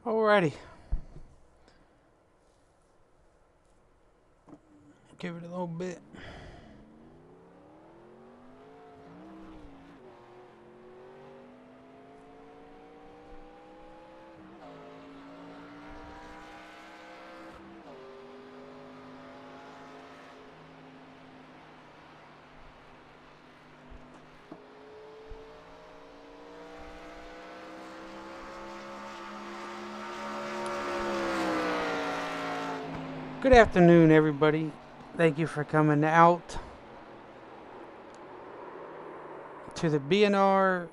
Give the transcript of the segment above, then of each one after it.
Alrighty. Give it a little bit. Good afternoon, everybody. Thank you for coming out to the BNR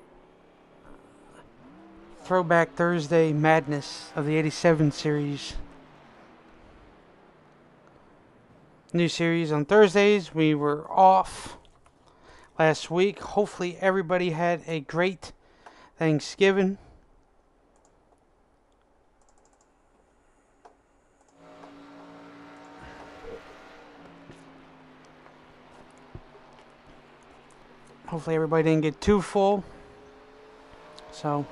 Throwback Thursday Madness of the 87 series. New series on Thursdays. We were off last week. Hopefully everybody had a great Thanksgiving. Hopefully everybody didn't get too full. So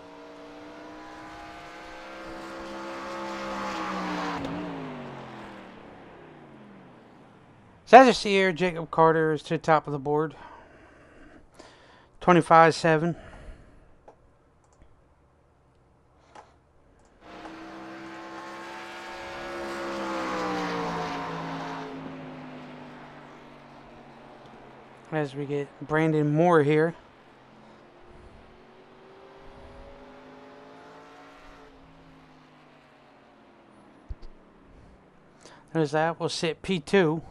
as you see here, Jacob Carter is to the top of the board. 25-7. As we get Brandon Moore here. There's that. We'll sit P2.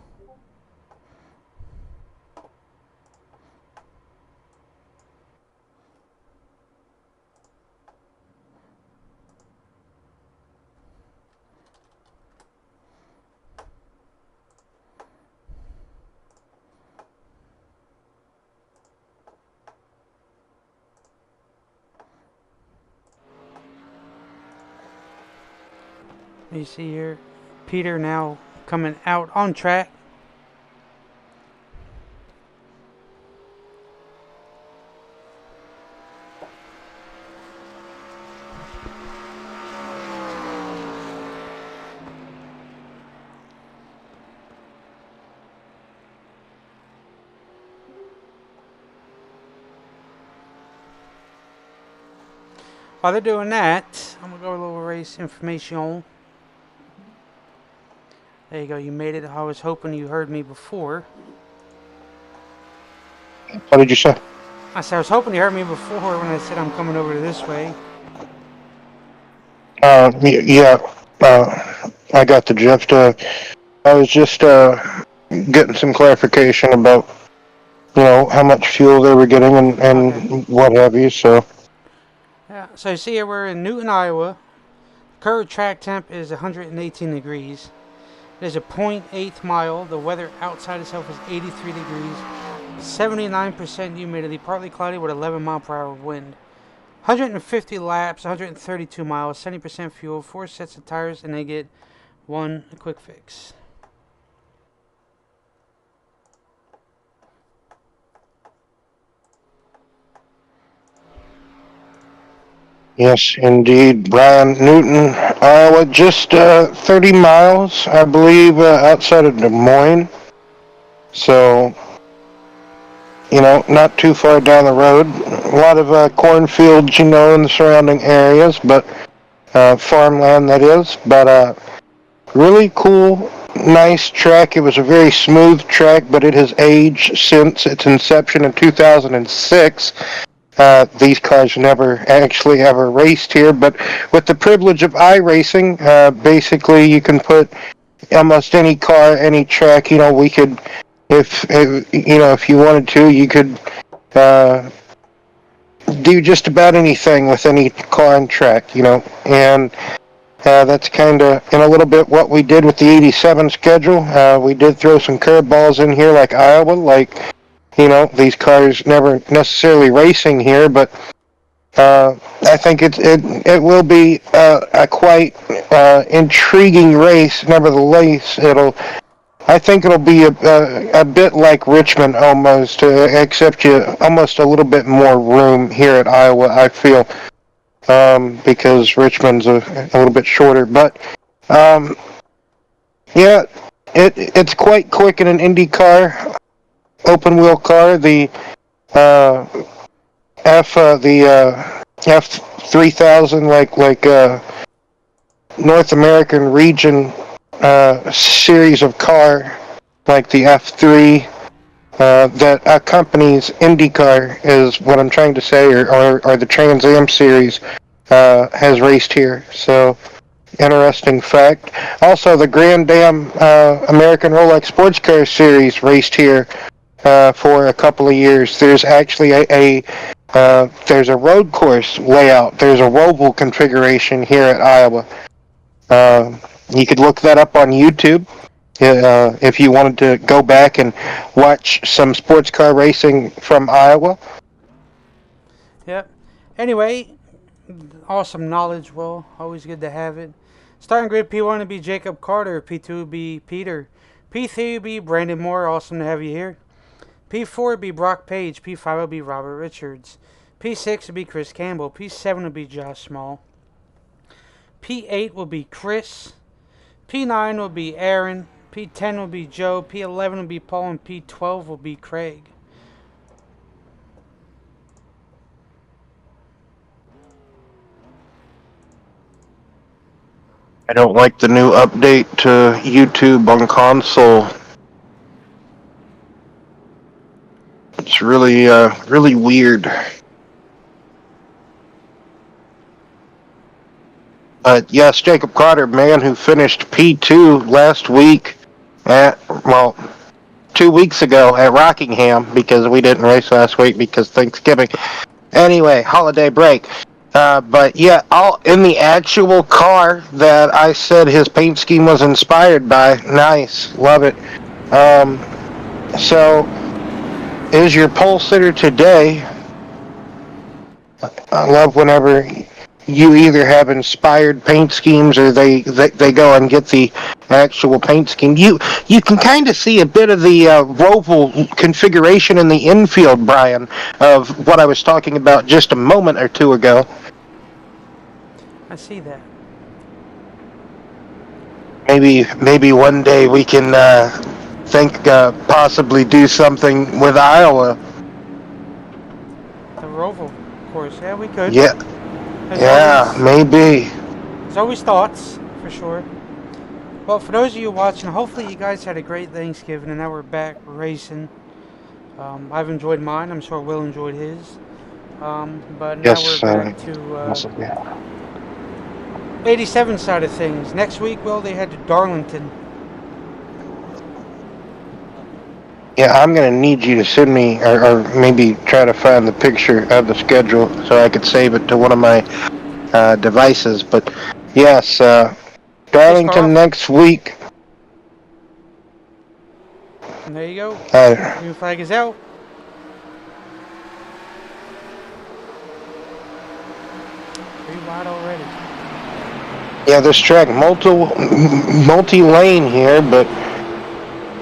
You see here, Peter now coming out on track. While they're doing that, I'm going to go a little race information. There you go, you made it. I was hoping you heard me before. What did you say? I said I was hoping you heard me before when I said I'm coming over to this way. Yeah, I got the drift. I was just getting some clarification about, how much fuel they were getting and okay, what have you, so. Yeah, so you see here we're in Newton, Iowa. Current track temp is 118 degrees. There's a 0.8 mile. The weather outside itself is 83 degrees. 79% humidity, partly cloudy with 11 mile per hour wind. 150 laps, 132 miles, 70% fuel, 4 sets of tires, and they get 1 quick fix. Yes, indeed. Brian Newton, Iowa, just 30 miles, I believe, outside of Des Moines. So, not too far down the road. A lot of cornfields, in the surrounding areas, but farmland, that is. But really cool, nice track. It was a very smooth track, but it has aged since its inception in 2006. These cars never actually ever raced here, but with the privilege of iRacing, basically you can put almost any car, any track. We could, if you wanted to, you could do just about anything with any car and track. And that's kind of in a little bit what we did with the 87 schedule. We did throw some curveballs in here, like Iowa, like. These cars never necessarily racing here, but I think it will be a quite intriguing race. Nevertheless, I think it'll be a bit like Richmond almost, except you almost a little bit more room here at Iowa, I feel. because Richmond's a little bit shorter. But um, yeah, it's quite quick in an Indy car, open wheel car. Uh, the F3000, North American region series of car, like the F3 that accompanies IndyCar, is what I'm trying to say, or the Trans Am series has raced here. So, interesting fact. Also, the Grand Am American Rolex Sports Car Series raced here for a couple of years. There's actually there's a road course layout. There's a roval configuration here at Iowa. You could look that up on YouTube if you wanted to go back and watch some sports car racing from Iowa. Yep. Anyway, awesome knowledge, Will. Always good to have it. Starting grid P1 would be Jacob Carter. P2 would be Peter. P3 would be Brandon Moore. Awesome to have you here. P4 would be Brock Page. P5 would be Robert Richards. P6 would be Chris Campbell. P7 would be Josh Small. P8 will be Chris. P9 will be Aaron. P10 will be Joe. P11 will be Paul. And P12 will be Craig. I don't like the new update to YouTube on console. It's really, really weird. But yes, Jacob Carter, man who finished P2 last week 2 weeks ago at Rockingham, because we didn't race last week because Thanksgiving. Anyway, holiday break. But yeah, all in the actual car that I said his paint scheme was inspired by. Nice, love it. So, is your pole sitter today? I love whenever you either have inspired paint schemes or they go and get the actual paint scheme. You can kind of see a bit of the roval configuration in the infield, Brian, of what I was talking about just a moment or two ago. I see that. Maybe one day we can possibly do something with Iowa. The roval course. Yeah, we could. Yeah. Maybe. There's always thoughts, for sure. Well, for those of you watching, hopefully you guys had a great Thanksgiving, and now we're back racing. I've enjoyed mine. I'm sure Will enjoyed his. But now we're back to 87 side of things. Next week, Will, they head to Darlington. Yeah, I'm going to need you to send me, or maybe try to find the picture of the schedule so I could save it to one of my devices. But yes, Darlington next week. And there you go. Green flag is out. Pretty wide already. Yeah, this track multi-lane here, but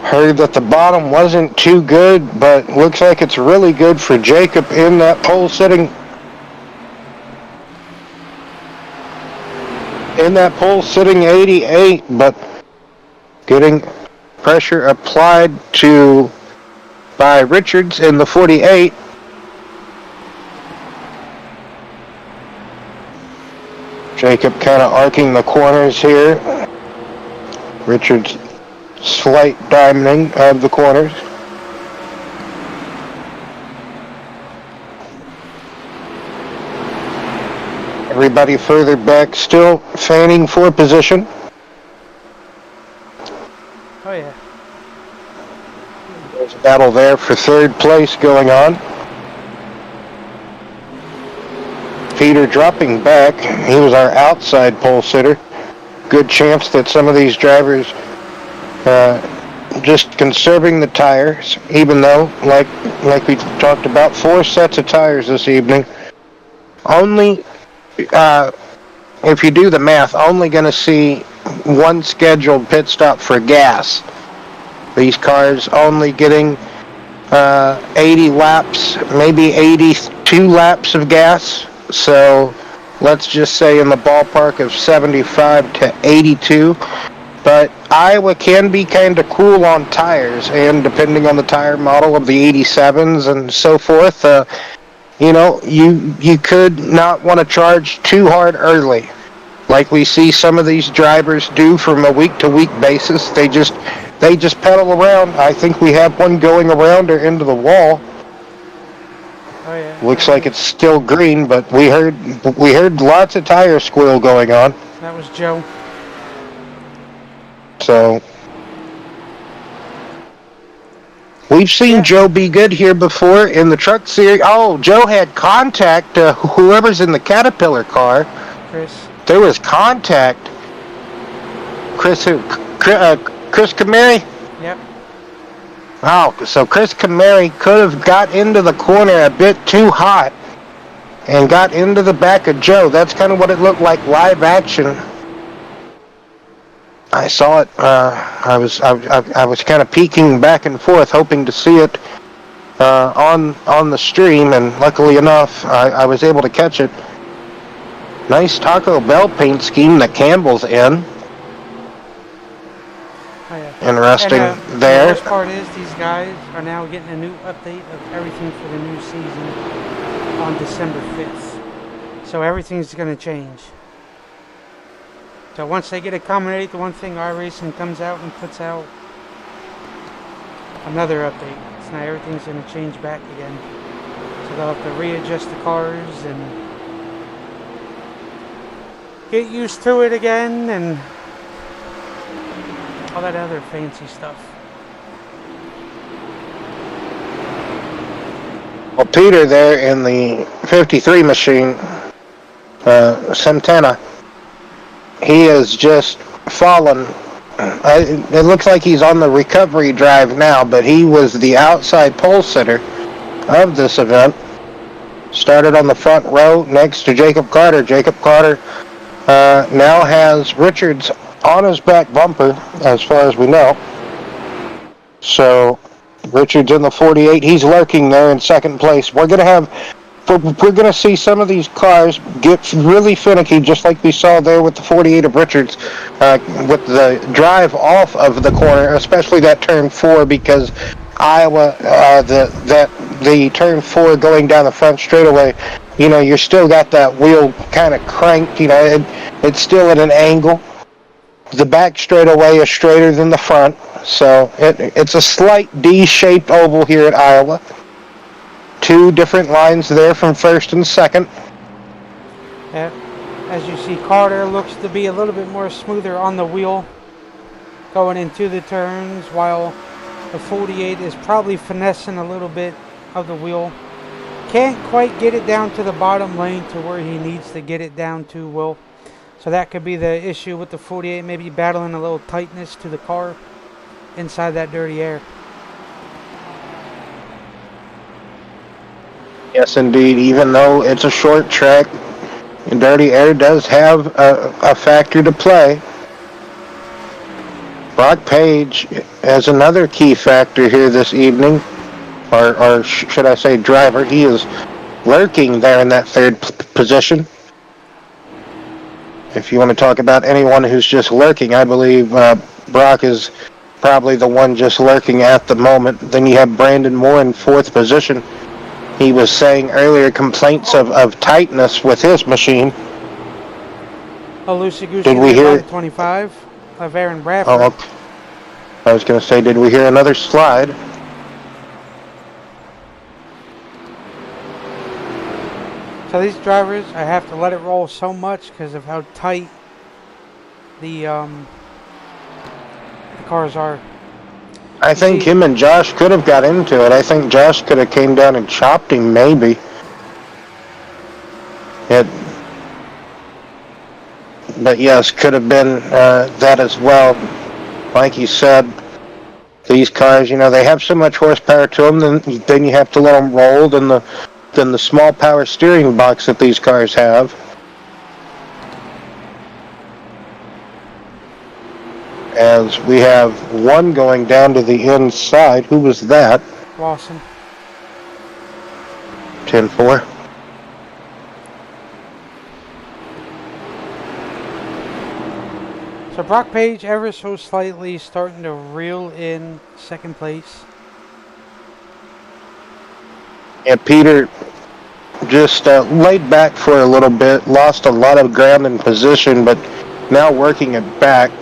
heard that the bottom wasn't too good, but looks like it's really good for Jacob in that pole sitting. In that pole sitting 88, but getting pressure applied to by Richards in the 48. Jacob kind of arcing the corners here. Richards slight diamonding of the corners. Everybody further back still feigning for position. Oh yeah. There's a battle there for third place going on. Peter dropping back. He was our outside pole sitter. Good chance that some of these drivers just conserving the tires, even though, like we talked about, 4 sets of tires this evening. Only, if you do the math, only going to see one scheduled pit stop for gas. These cars only getting 80 laps, maybe 82 laps of gas. So let's just say in the ballpark of 75 to 82. But Iowa can be kind of cool on tires, and depending on the tire model of the 87s and so forth, you could not want to charge too hard early, like we see some of these drivers do from a week-to-week basis. They just pedal around. I think we have one going around or into the wall. Oh yeah. Looks like it's still green, but we heard lots of tire squeal going on. That was Joe. So we've seen Joe be good here before in the truck series. Oh, Joe had contact. Whoever's in the Caterpillar car. Chris. There was contact. Chris who? Chris Camary? Yep. Oh, so Chris Camary could have got into the corner a bit too hot and got into the back of Joe. That's kind of what it looked like live action. I saw it. I was kind of peeking back and forth, hoping to see it on the stream, and luckily enough, I was able to catch it. Nice Taco Bell paint scheme that Campbell's in. Oh, yeah. Interesting and, there. The worst part is these guys are now getting a new update of everything for the new season on December 5th. So everything's going to change. So once they get accommodated to one thing, iRacing comes out and puts out another update. So now everything's going to change back again. So they'll have to readjust the cars and get used to it again and all that other fancy stuff. Well, Peter there in the 53 machine, Santana, he has just fallen. It looks like he's on the recovery drive now, but he was the outside pole sitter of this event. Started on the front row next to Jacob Carter. Jacob Carter now has Richards on his back bumper, as far as we know. So Richards in the 48. He's lurking there in second place. We're gonna see some of these cars get really finicky, just like we saw there with the 48 of Richards, with the drive off of the corner, especially that turn 4, because Iowa, the turn 4 going down the front straightaway, you're still got that wheel kind of cranked. It's still at an angle. The back straightaway is straighter than the front, so it's a slight D-shaped oval here at Iowa. 2 different lines there from first and second. As you see, Carter looks to be a little bit more smoother on the wheel going into the turns, while the 48 is probably finessing a little bit of the wheel. Can't quite get it down to the bottom lane to where he needs to get it down to, Will. So that could be the issue with the 48, maybe battling a little tightness to the car inside that dirty air. Yes, indeed. Even though it's a short track, dirty air does have a factor to play. Brock Page has another key factor here this evening, or should I say driver. He is lurking there in that third position. If you want to talk about anyone who's just lurking, I believe Brock is probably the one just lurking at the moment. Then you have Brandon Moore in 4th position. He was saying earlier complaints of tightness with his machine. A loosey-goosey did we hear 25 of Aaron Bradford. Oh, okay. I was going to say, did we hear another slide? So these drivers, I have to let it roll so much because of how tight the cars are. I think him and Josh could have got into it. I think Josh could have came down and chopped him, maybe. But yes, could have been that as well. Like you said, these cars, they have so much horsepower to them, then you have to let them roll, than the small power steering box that these cars have. As we have one going down to the inside. Who was that? Lawson. 10-4. So Brock Page ever so slightly starting to reel in second place. And Peter just laid back for a little bit, lost a lot of ground and position, but now working it back.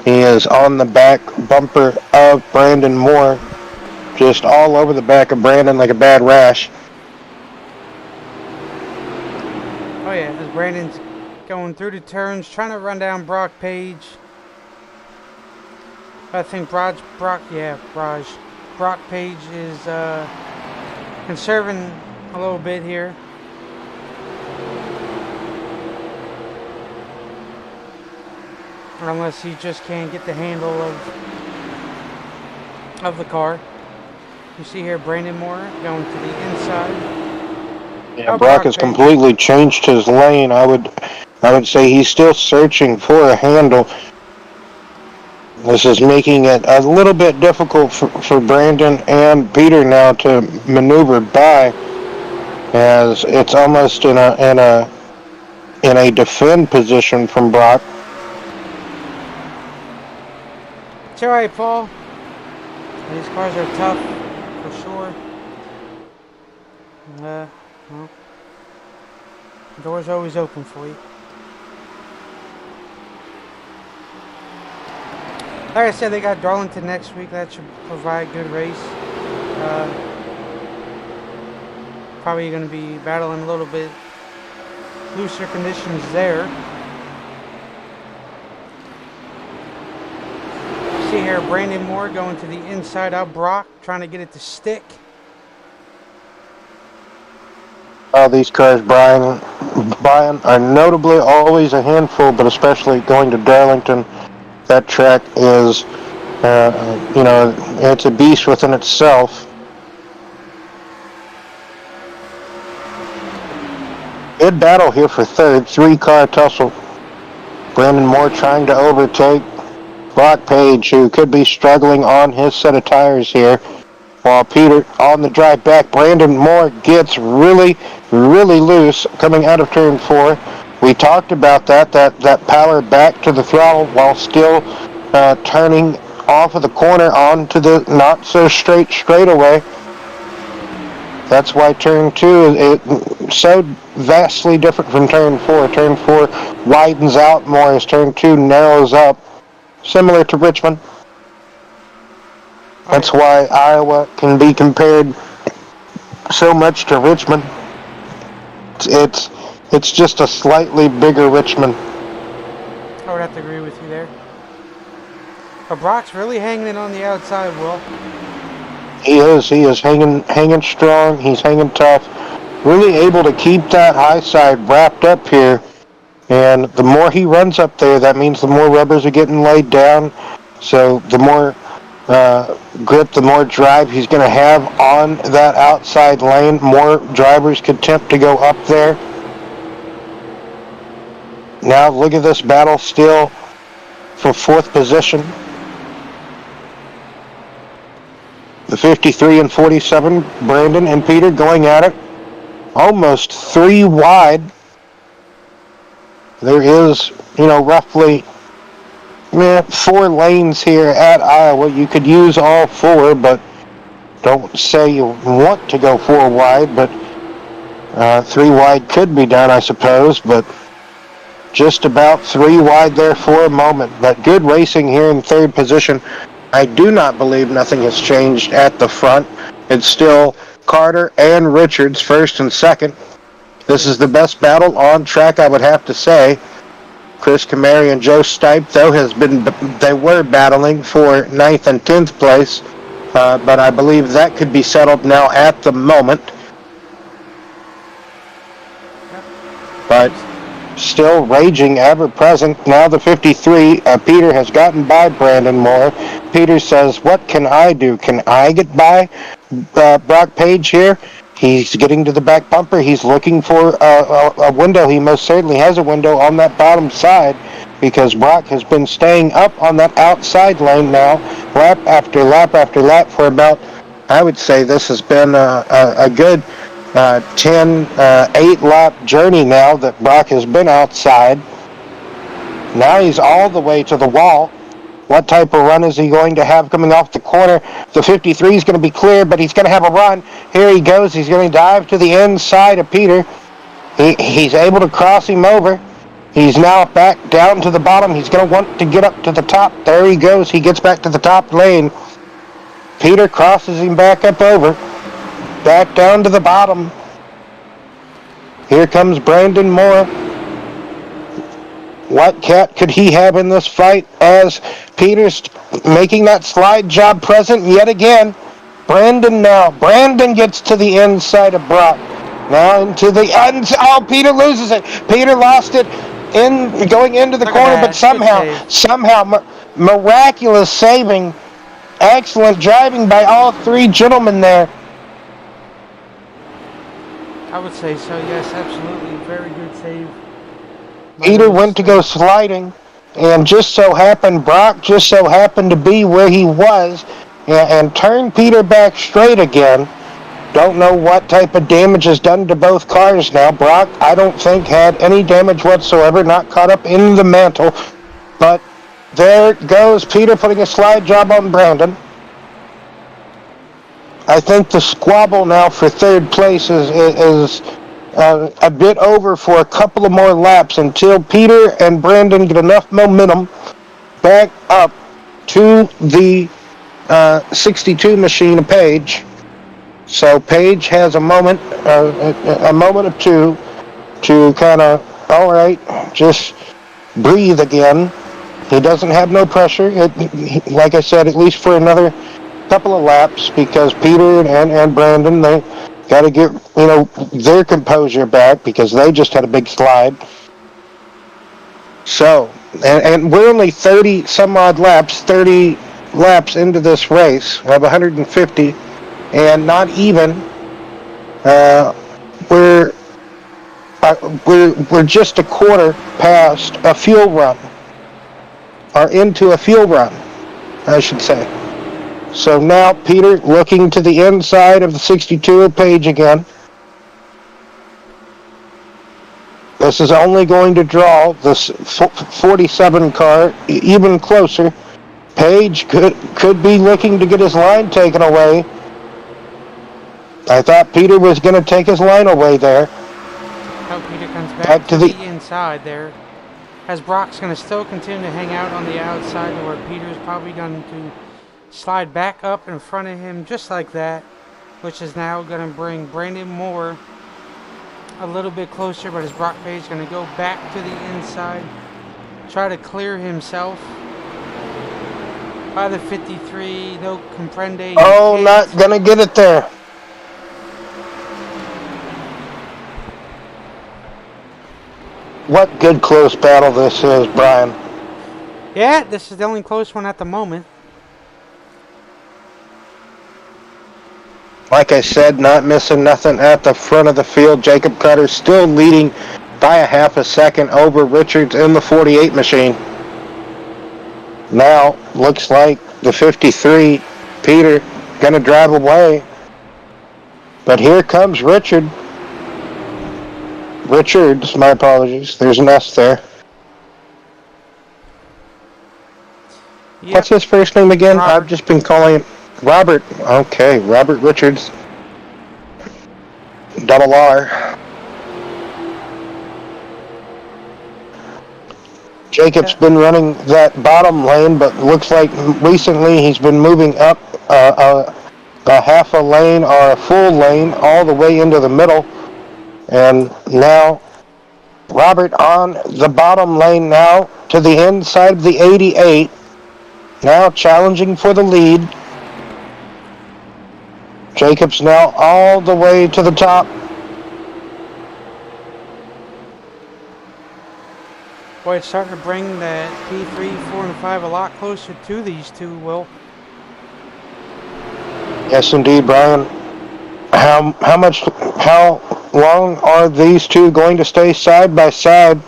He is on the back bumper of Brandon Moore, just all over the back of Brandon like a bad rash. Oh yeah, as Brandon's going through the turns, trying to run down Brock Page. I think Brock Page is conserving a little bit here. Unless he just can't get the handle of the car. You see here Brandon Moore going to the inside. Yeah, Brock has completely changed his lane. I would say he's still searching for a handle. This is making it a little bit difficult for Brandon and Peter now to maneuver by, as it's almost in a defend position from Brock. It's alright, Paul. These cars are tough, for sure. Well, the door's always open for you. Like I said, they got Darlington next week. That should provide a good race. Probably going to be battling a little bit looser conditions there. See here, Brandon Moore going to the inside of Brock, trying to get it to stick. These cars, Brian, are notably always a handful, but especially going to Darlington. That track is, it's a beast within itself. Good battle here for third, 3-car tussle. Brandon Moore trying to overtake Brock Page, who could be struggling on his set of tires here. While Peter on the drive back, Brandon Moore gets really, really loose coming out of turn 4. We talked about that power back to the throttle while still turning off of the corner onto the not so straight straightaway. That's why turn 2 is so vastly different from turn 4. Turn 4 widens out more as turn 2 narrows up, similar to Richmond. That's why Iowa can be compared so much to Richmond. It's just a slightly bigger Richmond. I would have to agree with you there. But Brock's really hanging it on the outside, Will. He is hanging strong. He's hanging tough. Really able to keep that high side wrapped up here. And the more he runs up there, that means the more rubbers are getting laid down. So the more grip, the more drive he's going to have on that outside lane. More drivers could attempt to go up there. Now look at this battle still for 4th position. The 53 and 47, Brandon and Peter going at it. Almost 3 wide. There is, roughly 4 lanes here at Iowa. You could use all 4, but don't say you want to go 4 wide, but 3 wide could be done, I suppose, but just about 3 wide there for a moment. But good racing here in 3rd position. I do not believe nothing has changed at the front. It's still Carter and Richards 1st and 2nd. This is the best battle on track, I would have to say. Chris Camary and Joe Stipe, though, they were battling for 9th and 10th place, but I believe that could be settled now at the moment. But still raging, ever present. Now the 53, Peter has gotten by Brandon Moore. Peter says, what can I do? Can I get by Brock Page here? He's getting to the back bumper. He's looking for a window. He most certainly has a window on that bottom side because Brock has been staying up on that outside lane now, lap after lap after lap for about, I would say this has been a good 8-lap journey now that Brock has been outside. Now he's all the way to the wall. What type of run is he going to have coming off the corner? The 53 is going to be clear, but he's going to have a run. Here he goes. He's going to dive to the inside of Peter. He's able to cross him over. He's now back down to the bottom. He's going to want to get up to the top. There he goes. He gets back to the top lane. Peter crosses him back up over. Back down to the bottom. Here comes Brandon Moore. What cat could he have in this fight as Peter's making that slide job present yet again? Brandon now. Brandon gets to the inside of Brock. Now into the oh, Peter loses it. Peter lost it in going into the corner, but somehow miraculous saving. Excellent driving by all three gentlemen there. I would say so, yes, absolutely. Very good save. Peter went to go sliding, and Brock just so happened to be where he was, and turned Peter back straight again. Don't know what type of damage is done to both cars now. Brock, I don't think, had any damage whatsoever, not caught up in the mantle. But there goes Peter putting a slide job on Brandon. I think the squabble now for third place is a bit over for a couple of more laps until Peter and Brandon get enough momentum back up to the 62 machine of Page. So Page has a moment or two to kind of, all right, just breathe again. He doesn't have no pressure. Like I said, at least for another couple of laps, because Peter and Brandon, they got to get their composure back because they just had a big slide. So, and we're only 30 some odd laps, 30 laps into this race. We have 150, and not even we're just a quarter past a fuel run, or into a fuel run, I should say. So now Peter looking to the inside of the 62 Page again. This is only going to draw this 47 car even closer. Page could be looking to get his line taken away. I thought Peter was going to take his line away there. Now Peter comes back to the inside there. As Brock's going to still continue to hang out on the outside, where Peter's probably going to slide back up in front of him just like that, which is now going to bring Brandon Moore a little bit closer, but as Brock Page is going to go back to the inside, try to clear himself by the 53, no comprende. Oh, not going to get it there. What good close battle this is, Brian. Yeah, this is the only close one at the moment. Like I said, not missing nothing at the front of the field. Jacob Cutter still leading by a half a second over Richards in the 48 machine. Now, looks like the 53, Peter, going to drive away. But here comes Richards, my apologies. There's an S there. Yep. What's his first name again? Robert. I've just been calling him Robert. Okay, Robert Richards. Double R. Jacob's been running that bottom lane, but looks like recently he's been moving up a half a lane or a full lane all the way into the middle. And now Robert on the bottom lane now to the inside of the 88. Now challenging for the lead. Jacobs now all the way to the top. Boy, it's starting to bring that P3, 4, and 5 a lot closer to these two, Will. Yes, indeed, Brian. How long are these two going to stay side by side?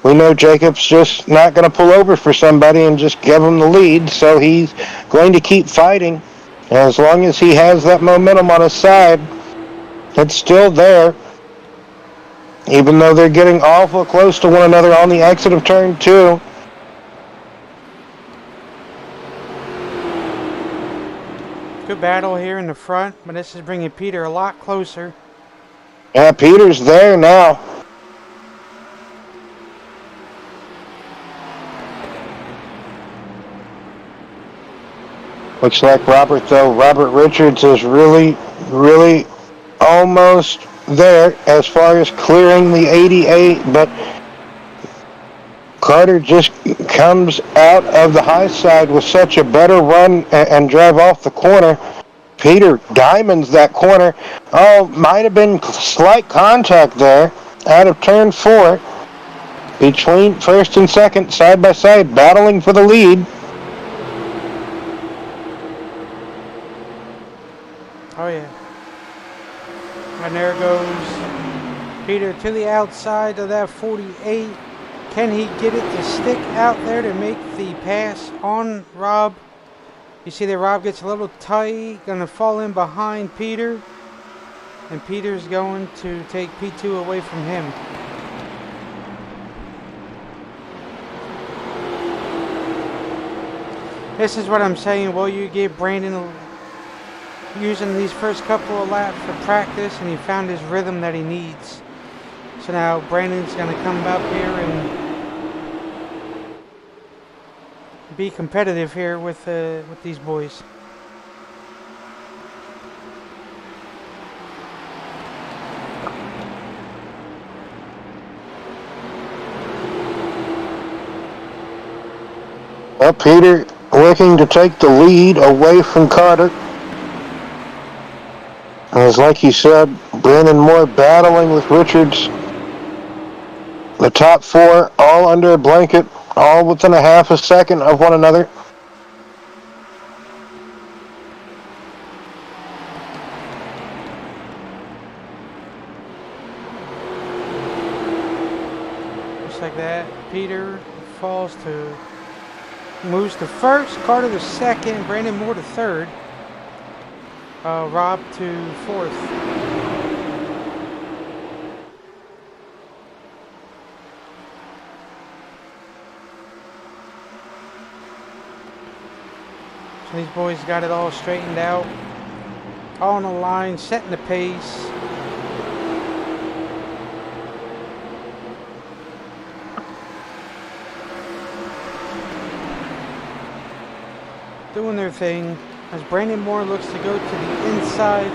We know Jacob's just not going to pull over for somebody and just give him the lead, so he's going to keep fighting. And as long as he has that momentum on his side, it's still there. even though they're getting awful close to one another on the exit of turn 2. Good battle here in the front, but this is bringing Peter a lot closer. Yeah, Peter's there now. Looks like Robert Richards is really, really almost there as far as clearing the 88, but Carter just comes out of the high side with such a better run and drive off the corner. Peter diamonds that corner. Oh, might have been slight contact there out of turn 4 between first and second, side by side, battling for the lead. Oh yeah. And there goes Peter to the outside of that 48. Can he get it to stick out there to make the pass on Rob? You see that Rob gets a little tight, gonna fall in behind Peter. And Peter's going to take P2 away from him. This is what I'm saying. Well, you give Brandon using these first couple of laps for practice, and he found his rhythm that he needs. So now Brandon's going to come up here and be competitive here with these boys. Well, Peter looking to take the lead away from Carter. As like you said, Brandon Moore battling with Richards. The top 4 all under a blanket, all within a half a second of one another. Just like that, Peter moves to first, Carter to second, Brandon Moore to third. Rob to fourth. So these boys got it all straightened out. All on the line, setting the pace. Doing their thing. As Brandon Moore looks to go to the inside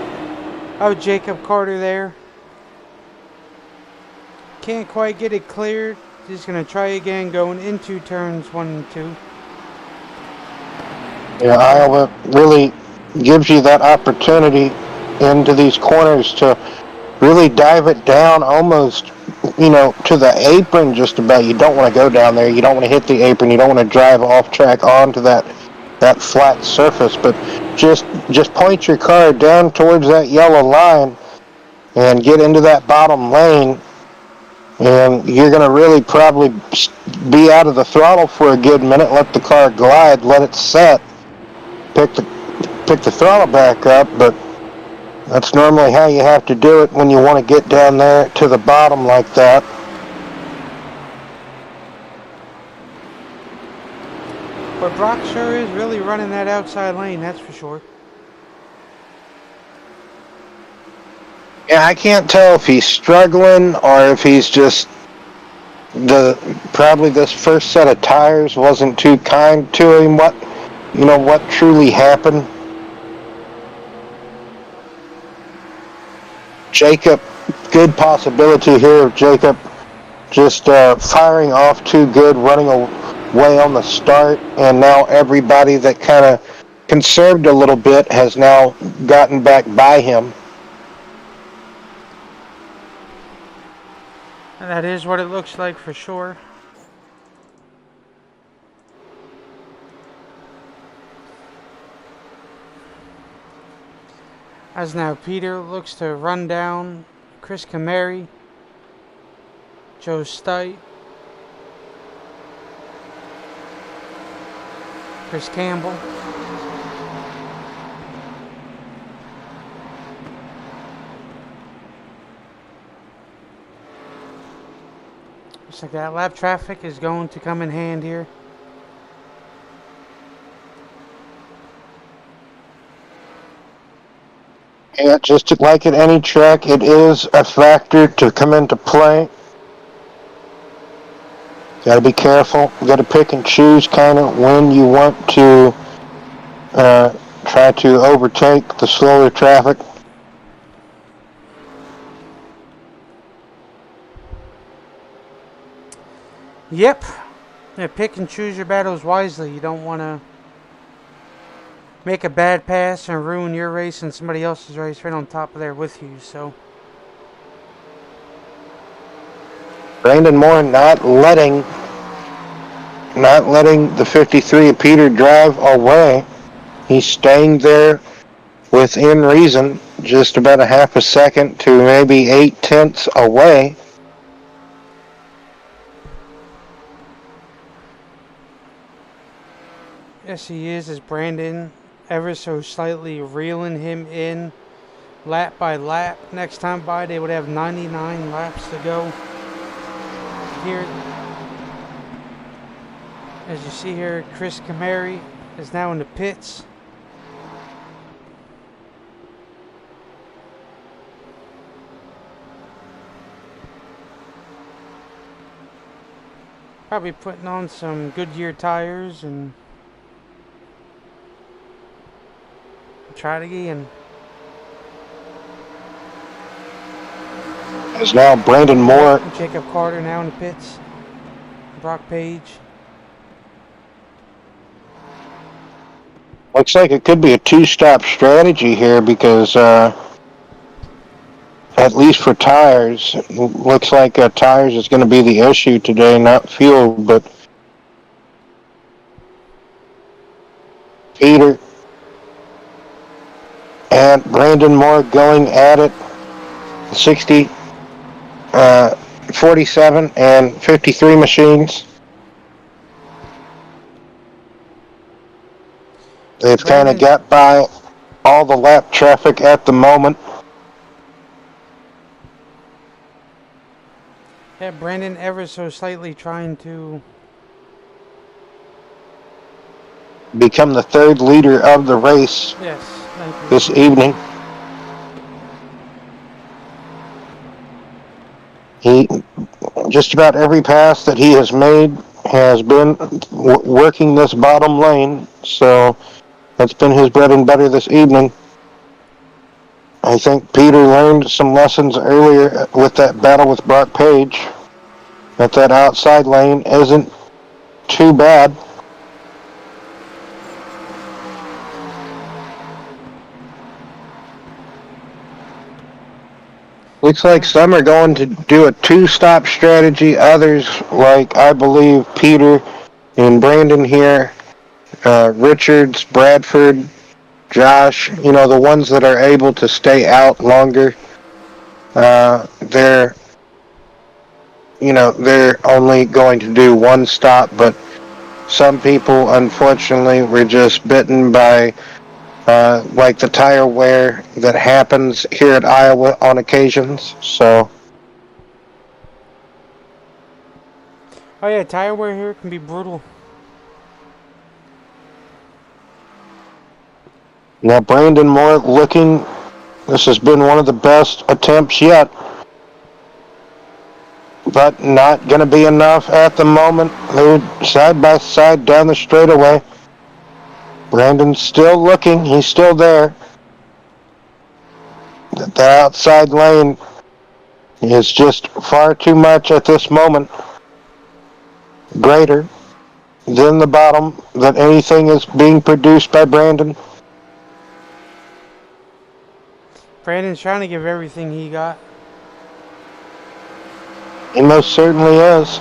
of Jacob Carter there. Can't quite get it cleared. He's going to try again going into turns 1 and 2. Yeah, Iowa really gives you that opportunity into these corners to really dive it down almost, to the apron just about. You don't want to go down there. You don't want to hit the apron. You don't want to drive off track onto that flat surface, but just point your car down towards that yellow line and get into that bottom lane, and you're going to really probably be out of the throttle for a good minute, let the car glide, let it set, pick the throttle back up, but that's normally how you have to do it when you want to get down there to the bottom like that. But Brock sure is really running that outside lane, that's for sure. Yeah, I can't tell if he's struggling or if he's just probably this first set of tires wasn't too kind to him. What truly happened? Jacob, good possibility here of Jacob just firing off too good, running away on the start, and now everybody that kind of conserved a little bit has now gotten back by him. And that is what it looks like for sure. As now Peter looks to run down Chris Camary, Joe Stite, Chris Campbell. Looks like that lap traffic is going to come in hand here. Yeah, just like at any track, it is a factor to come into play. Got to be careful. Got to pick and choose kind of when you want to try to overtake the slower traffic. Yep. Yeah, pick and choose your battles wisely. You don't want to make a bad pass and ruin your race and somebody else's race right on top of there with you. So Brandon Moore not letting the 53 of Peter drive away. He's staying there within reason, just about a half a second to maybe 0.8 away. yes, he is. As Brandon ever so slightly reeling him in lap by lap. Next time by, they would have 99 laps to go. Here, as you see here, Chris Camary is now in the pits. Probably putting on some Goodyear tires and try it again. As now Brandon Moore. Jacob Carter now in the pits. Brock Page. Looks like it could be a two-stop strategy here because, at least for tires, looks like tires is going to be the issue today, not fuel, but Peter and Brandon Moore going at it. 60, 47, and 53 machines. They've kind of got by all the lap traffic at the moment. Yeah, Brandon ever so slightly trying to become the third leader of the race. Yes, thank you. This evening. He, just about every pass that he has made has been working this bottom lane, so that's been his bread and butter this evening. I think Peter learned some lessons earlier with that battle with Brock Page. That outside lane isn't too bad. Looks like some are going to do a two-stop strategy. Others, like I believe Peter and Brandon here, Richards, Bradford, Josh, the ones that are able to stay out longer, they're only going to do one stop, but some people, unfortunately, were just bitten by like the tire wear that happens here at Iowa on occasions. So, oh yeah, tire wear here can be brutal. Now Brandon Moore looking. This has been one of the best attempts yet, but not going to be enough at the moment. They're side by side down the straightaway. Brandon's still looking. He's still there. The outside lane is just far too much at this moment. Greater than the bottom, that anything is being produced by Brandon. Brandon's trying to give everything he got. He most certainly is.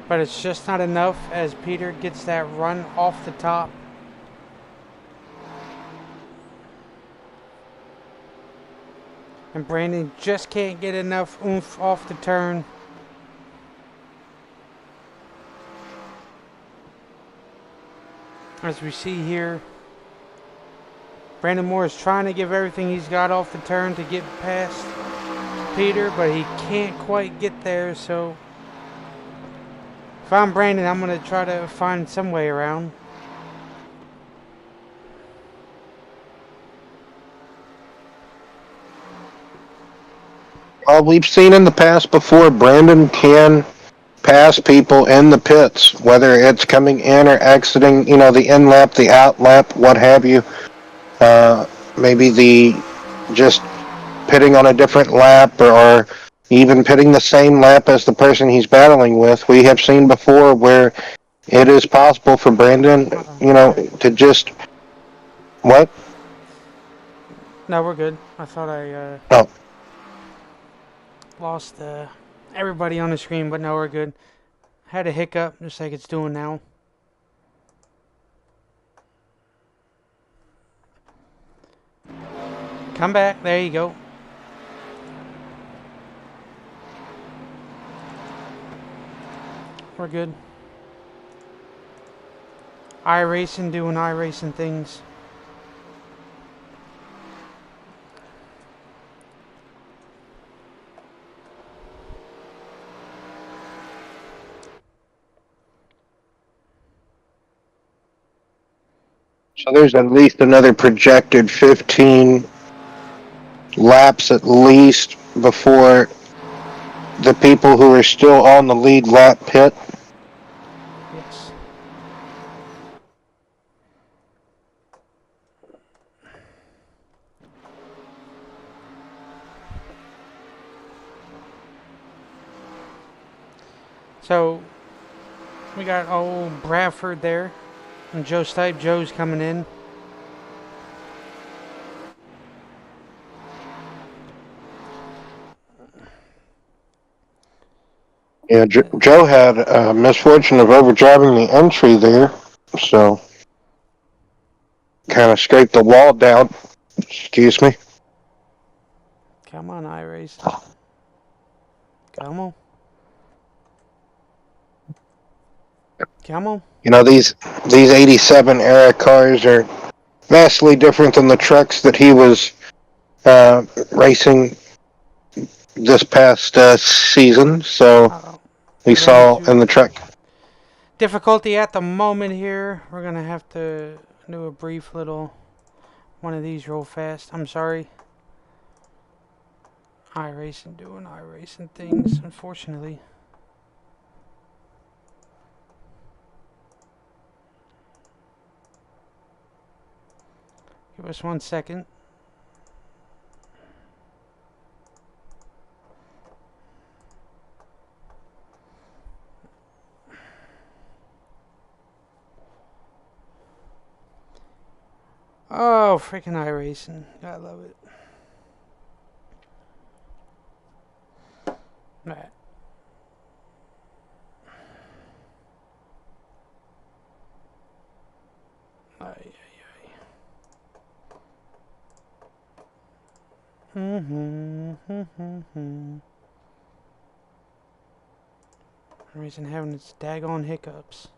But it's just not enough as Peter gets that run off the top. And Brandon just can't get enough oomph off the turn. As we see here, Brandon Moore is trying to give everything he's got off the turn to get past. Peter, but he can't quite get there, so if I'm Brandon, I'm going to try to find some way around. We've seen in the past before, Brandon can pass people in the pits, whether it's coming in or exiting, the in lap, the out lap, what have you. Maybe the just pitting on a different lap or even pitting the same lap as the person he's battling with. We have seen before where it is possible for Brandon, Okay. to just what? No, we're good. I thought I Oh, lost everybody on the screen, but no, we're good. Had a hiccup, just like it's doing now. Come back. There you go. We're good. iRacing doing iRacing things. so there's at least another projected 15 laps at least before the people who are still on the lead lap pit. Yes. So we got old Bradford there, and Joe Stipe. Joe's coming in. Yeah, Joe had misfortune of overdriving the entry there, so kind of scraped the wall down. Excuse me. Come on, iRacing. Come on. Come on. These '87 era cars are vastly different than the trucks that he was racing this past season. So Uh-oh. we Running saw in into the truck. difficulty at the moment here. We're going to have to do a brief little one of these real fast. I'm sorry. iRacing doing iRacing things, unfortunately. Give us 1 second. Oh, freaking iRacing. I love it. Alright. Ay, ay, ay. Reason having its daggone hiccups.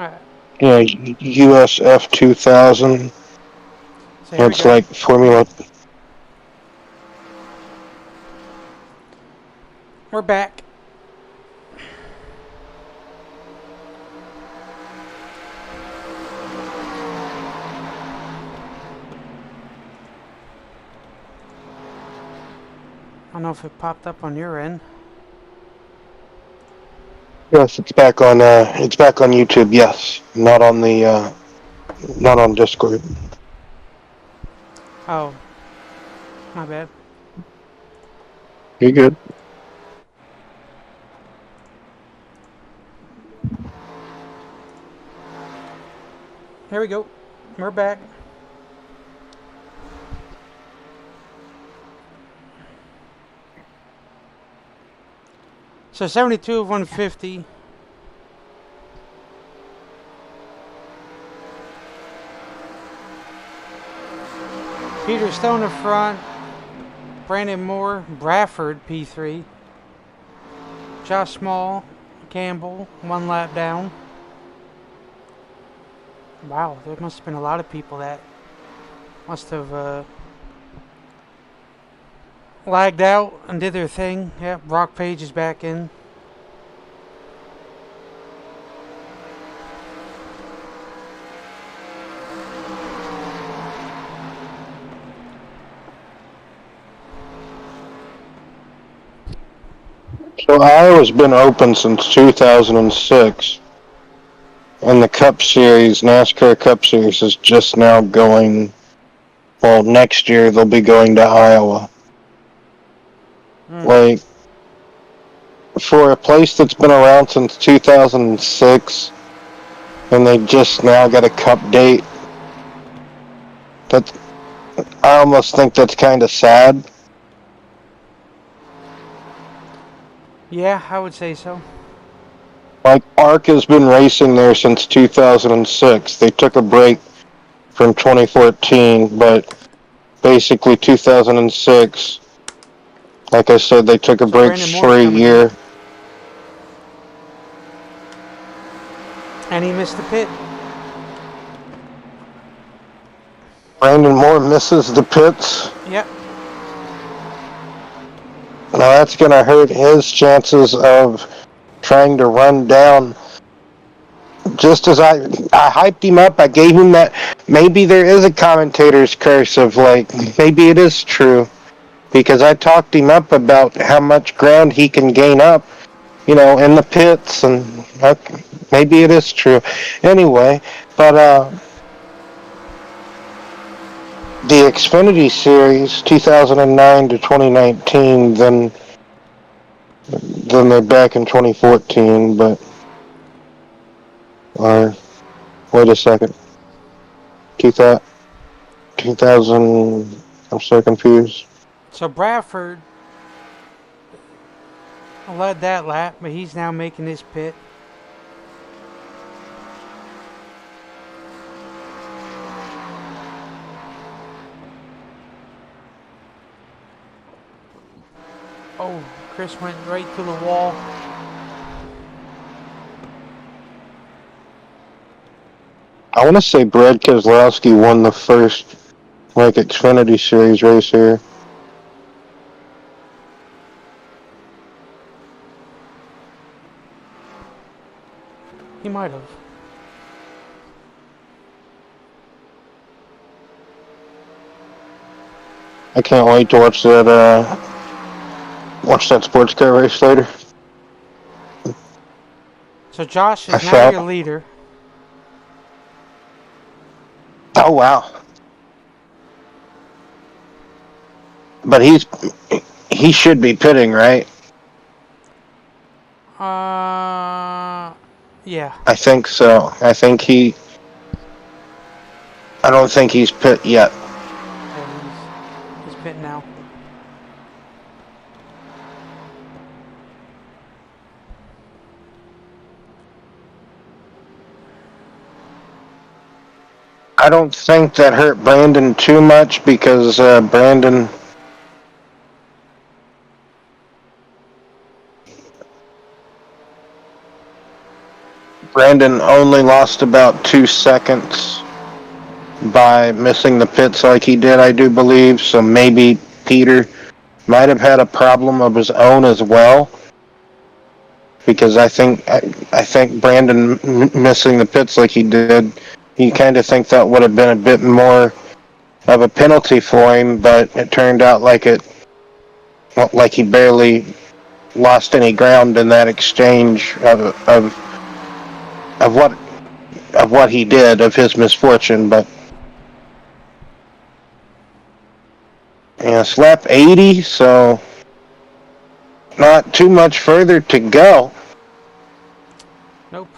Alright, Yeah, USF 2000. so here we It's go. like Formula. We're back. I don't know if it popped up on your end. Yes, it's back on. It's back on YouTube. Yes, not on Discord. Oh, my bad. You're good. Here we go. We're back. So 72 of 150. Peter Stone in front. Brandon Moore, Bradford P3. Josh Small, Campbell, 1 lap down. Wow, there must have been a lot of people that must have lagged out and did their thing. Yep, Brock Page is back in. So Iowa's been open since 2006, and the Cup Series, NASCAR Cup Series, is just now going. Well, next year they'll be going to Iowa. Like, for a place that's been around since 2006, and they just now got a Cup date, that I almost think that's kind of sad. Yeah, I would say so. Like, ARC has been racing there since 2006. They took a break from 2014, but basically 2006, like I said, they took a So break Brandon for Moore's a coming in. year. And he missed the pit. Brandon Moore misses the pits. Yep. Now that's going to hurt his chances of trying to run down. Just as I hyped him up, I gave him that. Maybe there is a commentator's curse of, like, maybe it is true. Because I talked him up about how much ground he can gain up, in the pits, and maybe it is true. Anyway, but the Xfinity Series 2009 to 2019, then they're back in 2014, but wait a second. 2000, I'm so confused. So Bradford led that lap, but he's now making his pit. Oh, Chris went right to the wall. I want to say Brad Keselowski won the first, Xfinity Series race here. He might have. I can't wait to watch that sports car race later. So Josh is now your leader. Oh, wow. But he should be pitting, right? Yeah. I think so. I don't think he's pit yet. Yeah, he's pitting now. I don't think that hurt Brandon too much because Brandon. Brandon only lost about 2 seconds by missing the pits like he did, I do believe. So maybe Peter might have had a problem of his own as well, because I think Brandon missing the pits like he did, you kind of think that would have been a bit more of a penalty for him, but it turned out like he barely lost any ground in that exchange of what he did, of his misfortune. But yeah, it's lap 80, so not too much further to go. Nope.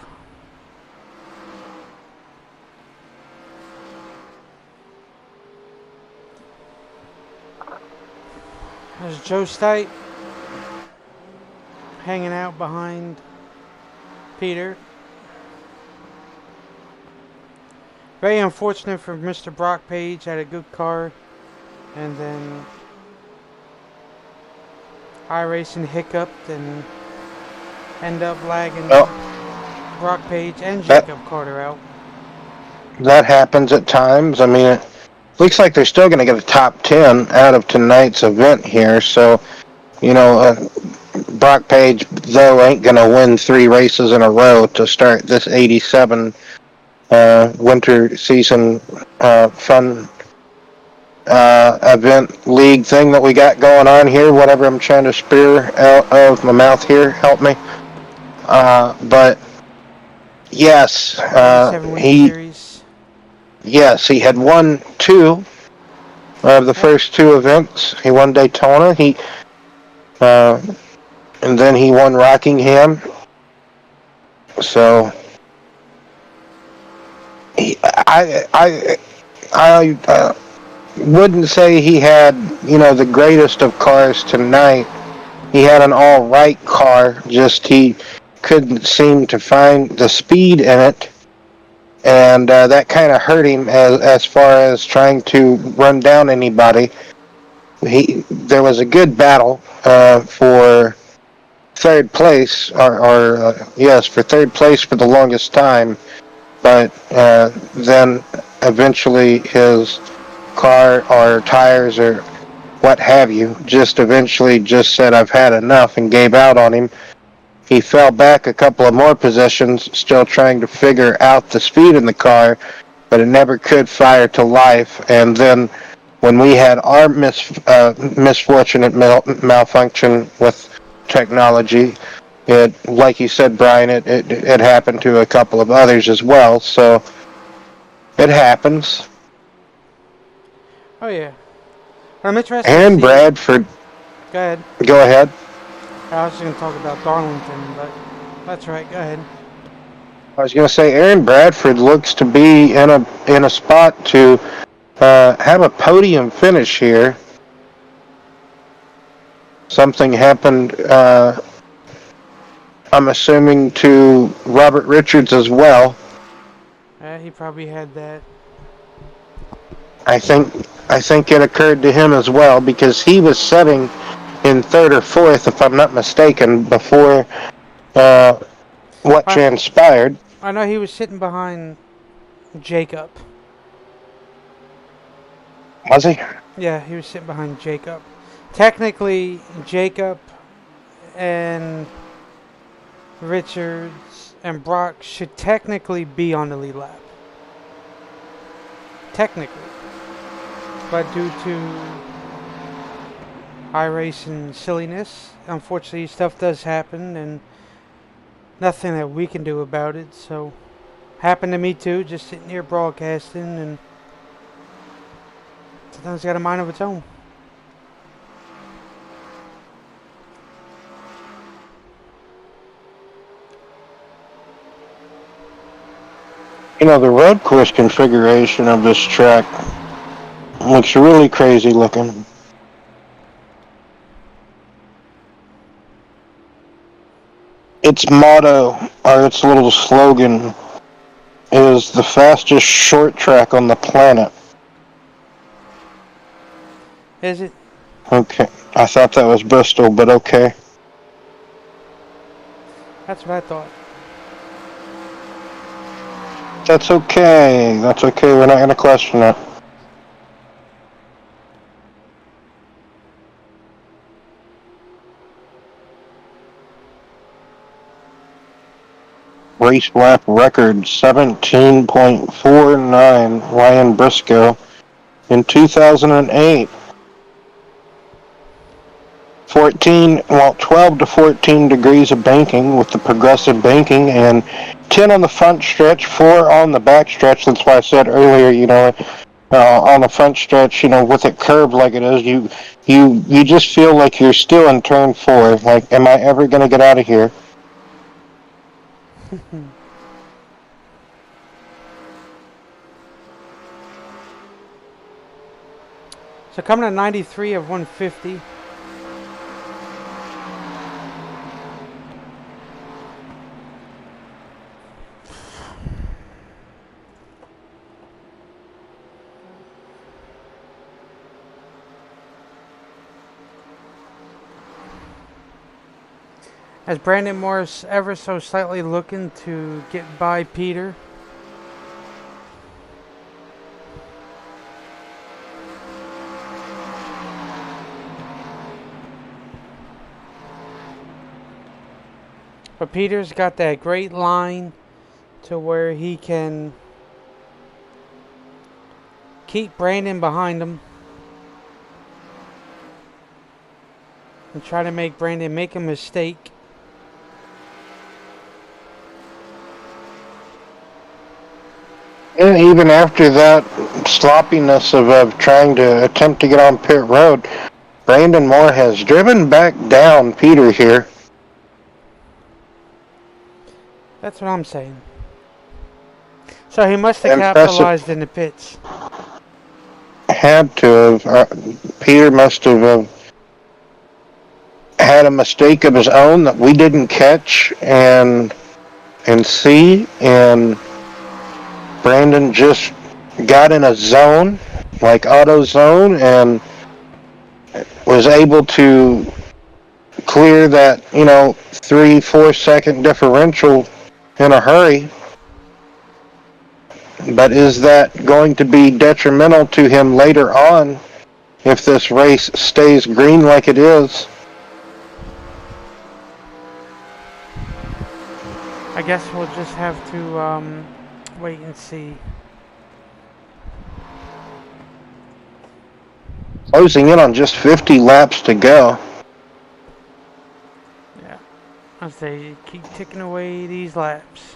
There's Joe Stipe hanging out behind Peter. Very unfortunate for Mr. Brock Page. Had a good car, and then iRacing hiccuped and ended up lagging Brock Page and Jacob Carter out. That happens at times. I mean, it looks like they're still going to get a top 10 out of tonight's event here. So, Brock Page, though, ain't going to win 3 races in a row to start this 87 winter season fun event league thing that we got going on here. Whatever I'm trying to spear out of my mouth here, help me. But yes, he had won 2 of the first 2 events. He won Daytona. And then he won Rockingham. So I wouldn't say he had, the greatest of cars tonight. He had an all right car, just he couldn't seem to find the speed in it, and that kind of hurt him as far as trying to run down anybody. There was a good battle for third place, for third place for the longest time, but then eventually his car or tires or what have you eventually said, I've had enough, and gave out on him. He fell back a couple of more positions, still trying to figure out the speed in the car, but it never could fire to life. And then when we had our misfortunate malfunction with technology, it, like you said, Brian, it happened to a couple of others as well. So it happens. Oh yeah. I'm interested. Aaron Bradford. Go ahead. Go ahead. I was just going to talk about Darlington, but that's right. Go ahead. I was going to say Aaron Bradford looks to be in a spot to have a podium finish here. Something happened, I'm assuming, to Robert Richards as well. He probably had that. I think it occurred to him as well, because he was setting in 3rd or 4th, if I'm not mistaken, before what transpired. I know he was sitting behind Jacob. Was he? Yeah, he was sitting behind Jacob. Technically, Jacob and Richards and Brock should technically be on the lead lap. Technically. But due to iRacing silliness, unfortunately stuff does happen, and nothing that we can do about it. So, happened to me too, just sitting here broadcasting, and sometimes it's got a mind of its own. The road course configuration of this track looks really crazy looking. Its motto, or its little slogan, is the fastest short track on the planet. Is it? Okay. I thought that was Bristol, but okay. That's what I thought. That's okay. That's okay. We're not going to question it. Race lap record 17.49 Ryan Briscoe in 2008. 12 to 14 degrees of banking with the progressive banking, and 10 on the front stretch, 4 on the back stretch. That's why I said earlier, on the front stretch, with it curved like it is, you just feel like you're still in turn 4. Like, am I ever going to get out of here? So coming to 93 of 150. As Brandon Morris ever so slightly looking to get by Peter. But Peter's got that great line to where he can keep Brandon behind him and try to make Brandon make a mistake. And even after that sloppiness of trying to attempt to get on pit road, Brandon Moore has driven back down Peter here. That's what I'm saying. So he must have capitalized in the pits. Had to have. Peter must have had a mistake of his own that we didn't catch and see, and Brandon just got in a zone, like auto zone, and was able to clear that, 3-4 second differential in a hurry. But is that going to be detrimental to him later on if this race stays green like it is? I guess we'll just have to wait and see. Closing in on just 50 laps to go. Yeah, as they keep ticking away these laps.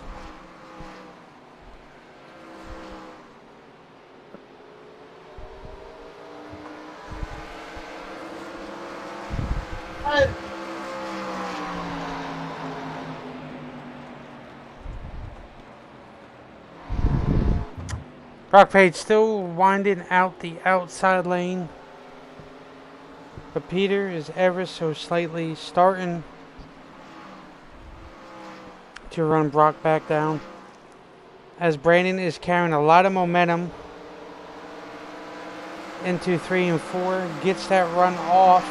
Brock Page still winding out the outside lane. But Peter is ever so slightly starting to run Brock back down. As Brandon is carrying a lot of momentum into 3 and 4. Gets that run off.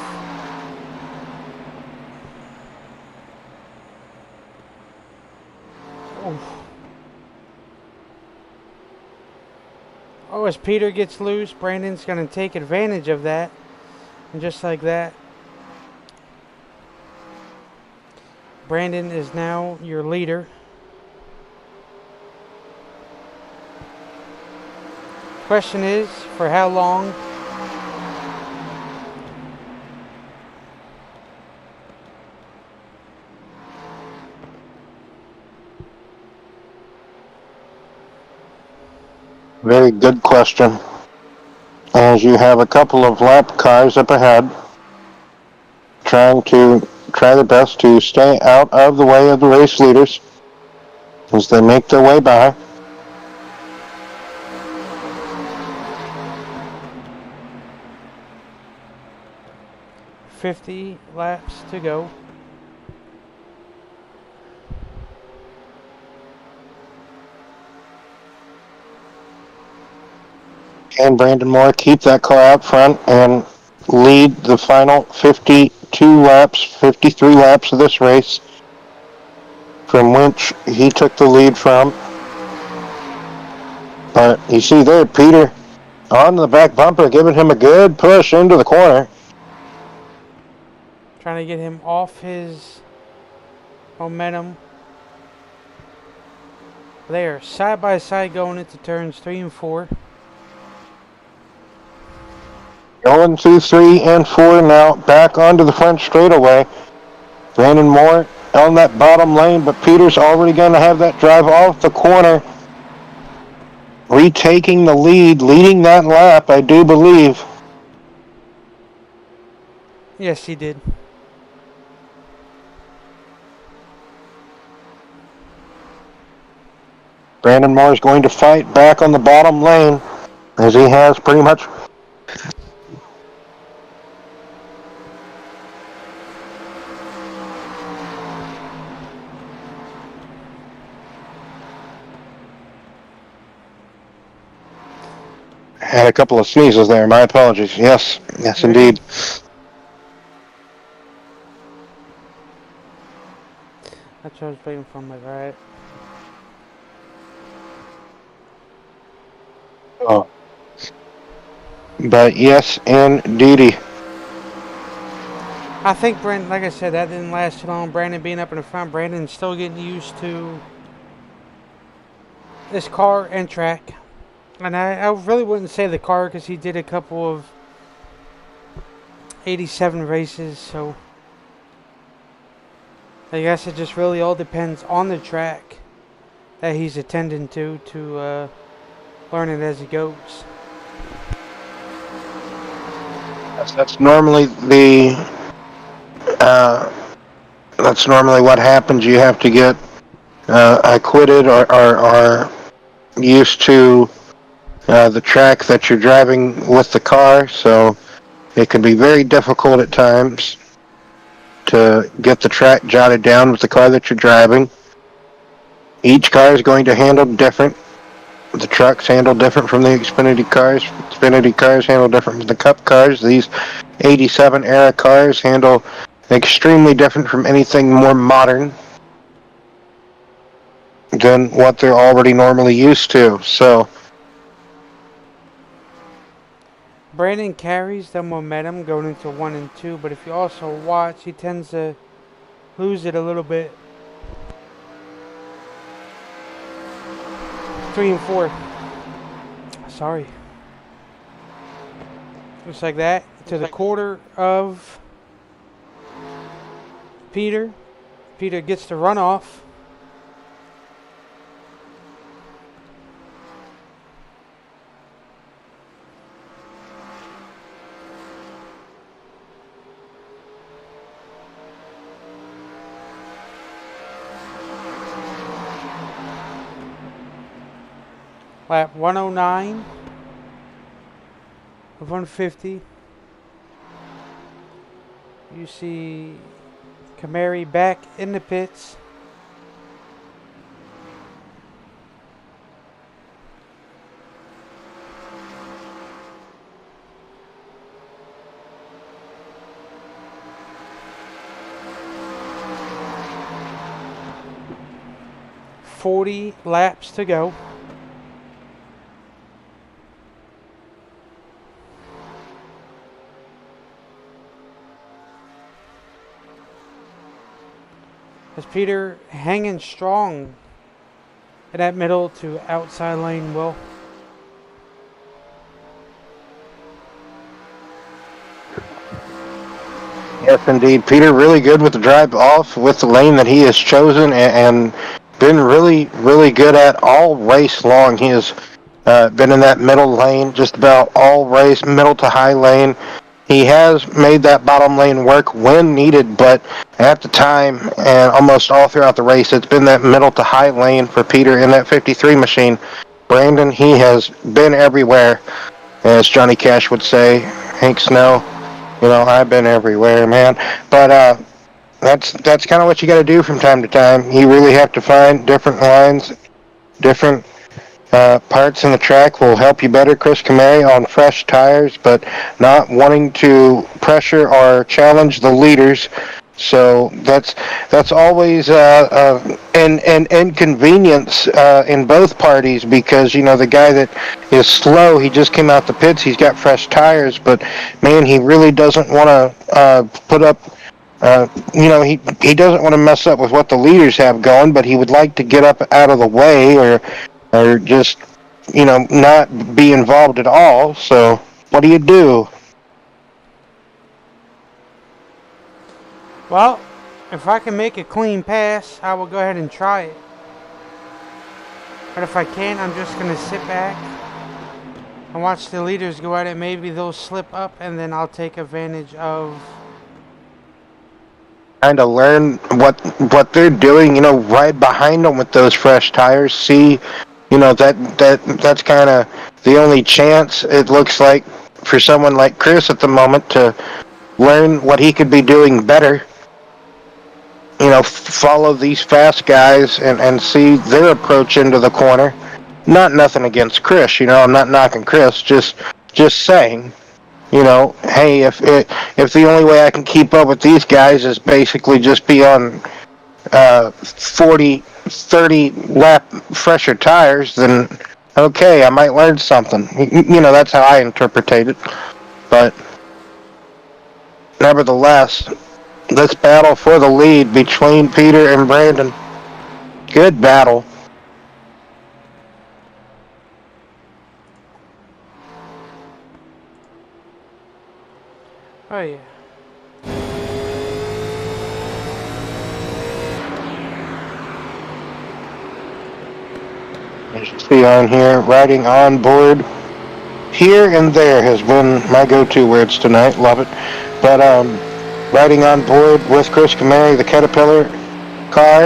Oh, as Peter gets loose, Brandon's going to take advantage of that. And just like that, Brandon is now your leader. Question is, for how long? Very good question. As you have a couple of lap cars up ahead trying to try their best to stay out of the way of the race leaders as they make their way by. $50 laps to go. And Brandon Moore keep that car out front and lead the final 52 laps, 53 laps of this race, from which he took the lead from. But you see there, Peter on the back bumper, giving him a good push into the corner. Trying to get him off his momentum. They are side by side going into turns 3 and 4. Going through 3 and 4 now, back onto the front straightaway. Brandon Moore on that bottom lane, but Peter's already going to have that drive off the corner. Retaking the lead, leading that lap, I do believe. Yes, he did. Brandon Moore is going to fight back on the bottom lane, as he has pretty much. Had a couple of sneezes there. My apologies. Yes, indeed. That's what I was waiting for, like, alright. Oh. But yes, indeedy. I think Brandon, like I said, that didn't last too long. Brandon being up in the front, Brandon's still getting used to this car and track. And I really wouldn't say the car because he did a couple of 87 races, so I guess it just really all depends on the track that he's attending to learn it as he goes. That's normally that's normally what happens. You have to get acquitted or used to the track that you're driving with the car, so it can be very difficult at times to get the track jotted down with the car that you're driving. Each car is going to handle different. The trucks handle different from the Xfinity cars. Xfinity cars handle different from the Cup cars. These 87 era cars handle extremely different from anything more modern than what they're already normally used to. So Brandon carries the momentum going into 1 and 2, but if you also watch, he tends to lose it a little bit. 3 and 4. Sorry. Just like that. To the quarter of Peter. Peter gets the runoff. Lap 109 of 150. You see Camary back in the pits. .40 laps to go. As Peter hanging strong in that middle to outside lane, Will. yes, indeed, Peter really good with the drive off with the lane that he has chosen and been really, really good at all race long. He has been in that middle lane just about all race, middle to high lane. He has made that bottom lane work when needed, but at the time and almost all throughout the race, it's been that middle to high lane for Peter in that 53 machine. Brandon, he has been everywhere, as Johnny Cash would say. Hank Snow, I've been everywhere, man. But that's kind of what you got to do from time to time. You really have to find different lines, different parts in the track will help you better. Chris Camary on fresh tires, but not wanting to pressure or challenge the leaders So that's always an inconvenience in both parties, because the guy that is slow, he just came out the pits, he's got fresh tires, but man, he really doesn't want to put up. He doesn't want to mess up with what the leaders have going, but he would like to get up out of the way, or just not be involved at all. So what do you do? Well, if I can make a clean pass, I will go ahead and try it. But if I can't, I'm just going to sit back and watch the leaders go at it. Maybe they'll slip up, and then I'll take advantage of... Kind of learn what they're doing, right behind them with those fresh tires. See, that's kind of the only chance it looks like for someone like Chris at the moment to learn what he could be doing better. Follow these fast guys and see their approach into the corner. Nothing against Chris, I'm not knocking Chris, just saying, hey, if the only way I can keep up with these guys is basically just be on 30 lap fresher tires, then okay, I might learn something. That's how I interpret it. But nevertheless, this battle for the lead between Peter and Brandon. Good battle. Oh, yeah. As you see on here, riding on board here and there has been my go-to words tonight. Love it. But riding on board with Chris Camary, the Caterpillar car.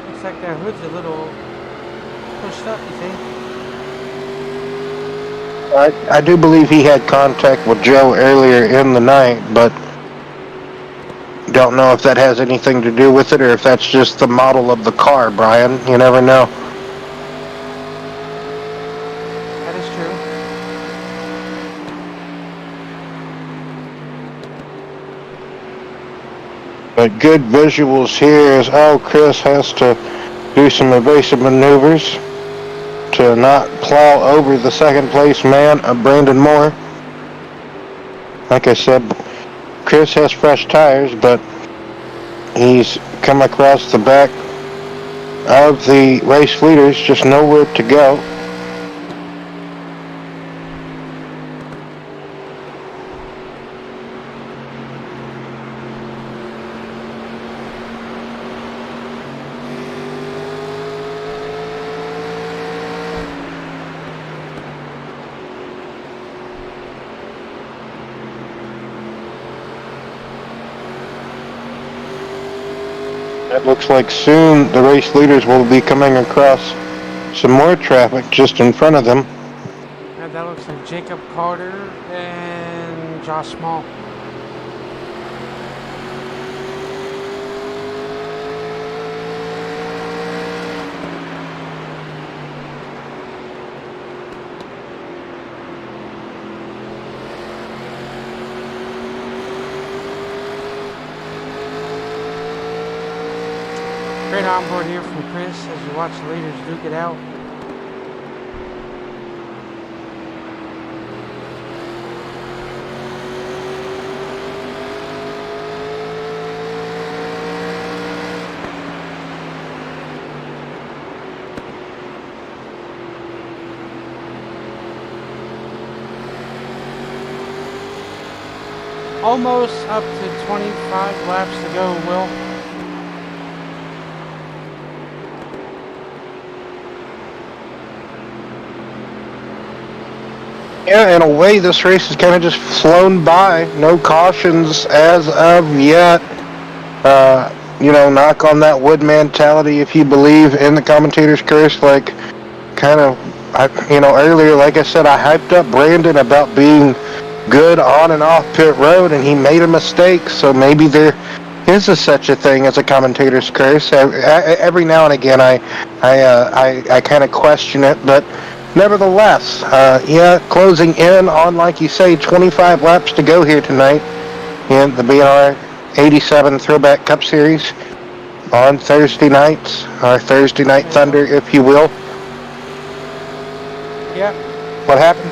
Looks like that hood's a little pushed up, you think? I do believe he had contact with Joe earlier in the night, but don't know if that has anything to do with it, or if that's just the model of the car, Brian. You never know. That is true. But good visuals here as Chris has to do some evasive maneuvers to not plow over the second place man of Brandon Moore. Like I said, Chris has fresh tires, but he's come across the back of the race leaders, just nowhere to go. It looks like soon the race leaders will be coming across some more traffic just in front of them. And that looks like Jacob Carter and Josh Small. Great onboard here from Chris as you watch the leaders duke it out. Almost up to 25 laps to go, Will. Yeah, in a way, this race has kind of just flown by. No cautions as of yet. Knock on that wood mentality if you believe in the commentator's curse. Like, earlier, like I said, I hyped up Brandon about being good on and off pit road, and he made a mistake. So maybe there is such a thing as a commentator's curse. Every now and again, I kind of question it, but nevertheless, yeah, closing in on, like you say, 25 laps to go here tonight in the BNR 87 Throwback Cup Series on Thursday nights, our Thursday Night Thunder, if you will. Yep. What happened?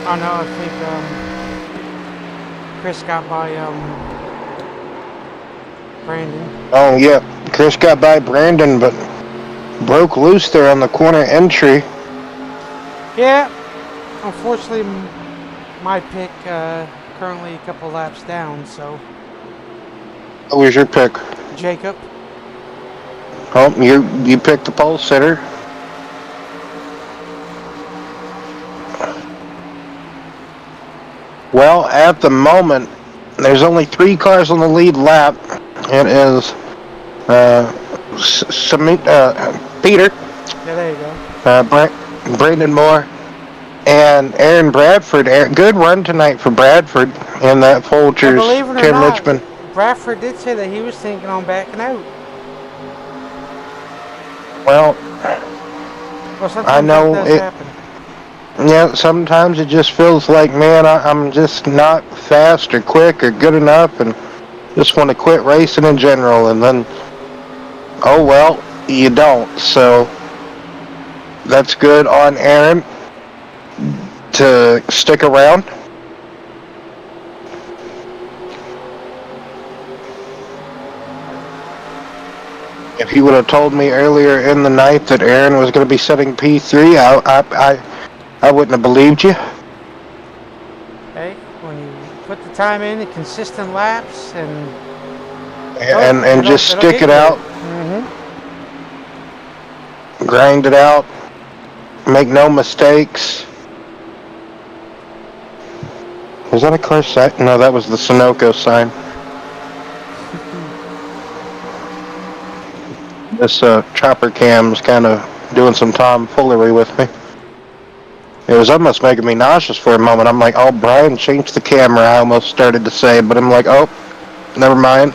Oh no, I think Chris got by Brandon. Oh yeah, Chris got by Brandon, but broke loose there on the corner entry. Yeah, unfortunately, my pick currently a couple laps down, so. What was your pick? Jacob. Oh, you picked the pole sitter. Well, at the moment, there's only 3 cars on the lead lap. It is Peter. Yeah, there you go. Brandon Moore and Aaron Bradford. Good run tonight for Bradford in that Folgers believe it or Tim not, Richmond. Bradford did say that he was thinking on backing out. Well, sometimes I know that does happen. Yeah, sometimes it just feels like, man, I'm just not fast or quick or good enough, and just want to quit racing in general. And then, oh well, you don't. So that's good on Aaron to stick around. If he would have told me earlier in the night that Aaron was going to be setting P3, I wouldn't have believed you. Hey, when you put the time in, the consistent laps, and just stick it out, grind it out, make no mistakes. Was that a car sign? No, that was the Sunoco sign. This chopper cam's kind of doing some tomfoolery with me. It was almost making me nauseous for a moment. I'm like, oh, Brian, change the camera, I almost started to say, but I'm like, oh, never mind.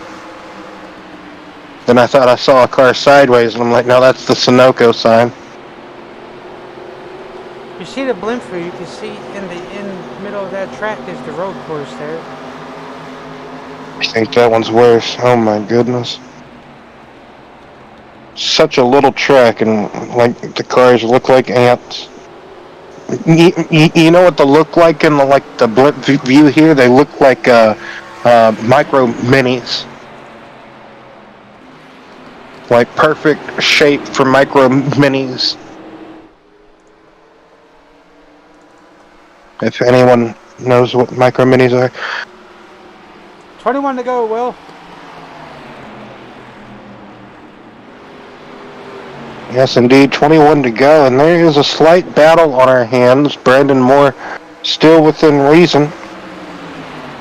Then I thought I saw a car sideways, and I'm like, no, that's the Sunoco sign. You see the blimper, you can see in the middle of that track is the road course there. I think that one's worse. Oh my goodness. Such a little track, and like the cars look like ants. You know what they look like in the blimp view here? They look like micro minis. Like perfect shape for micro minis. If anyone knows what micro minis are. 21 to go, Will. Yes, indeed, 21 to go, and there is a slight battle on our hands. Brandon Moore still within reason.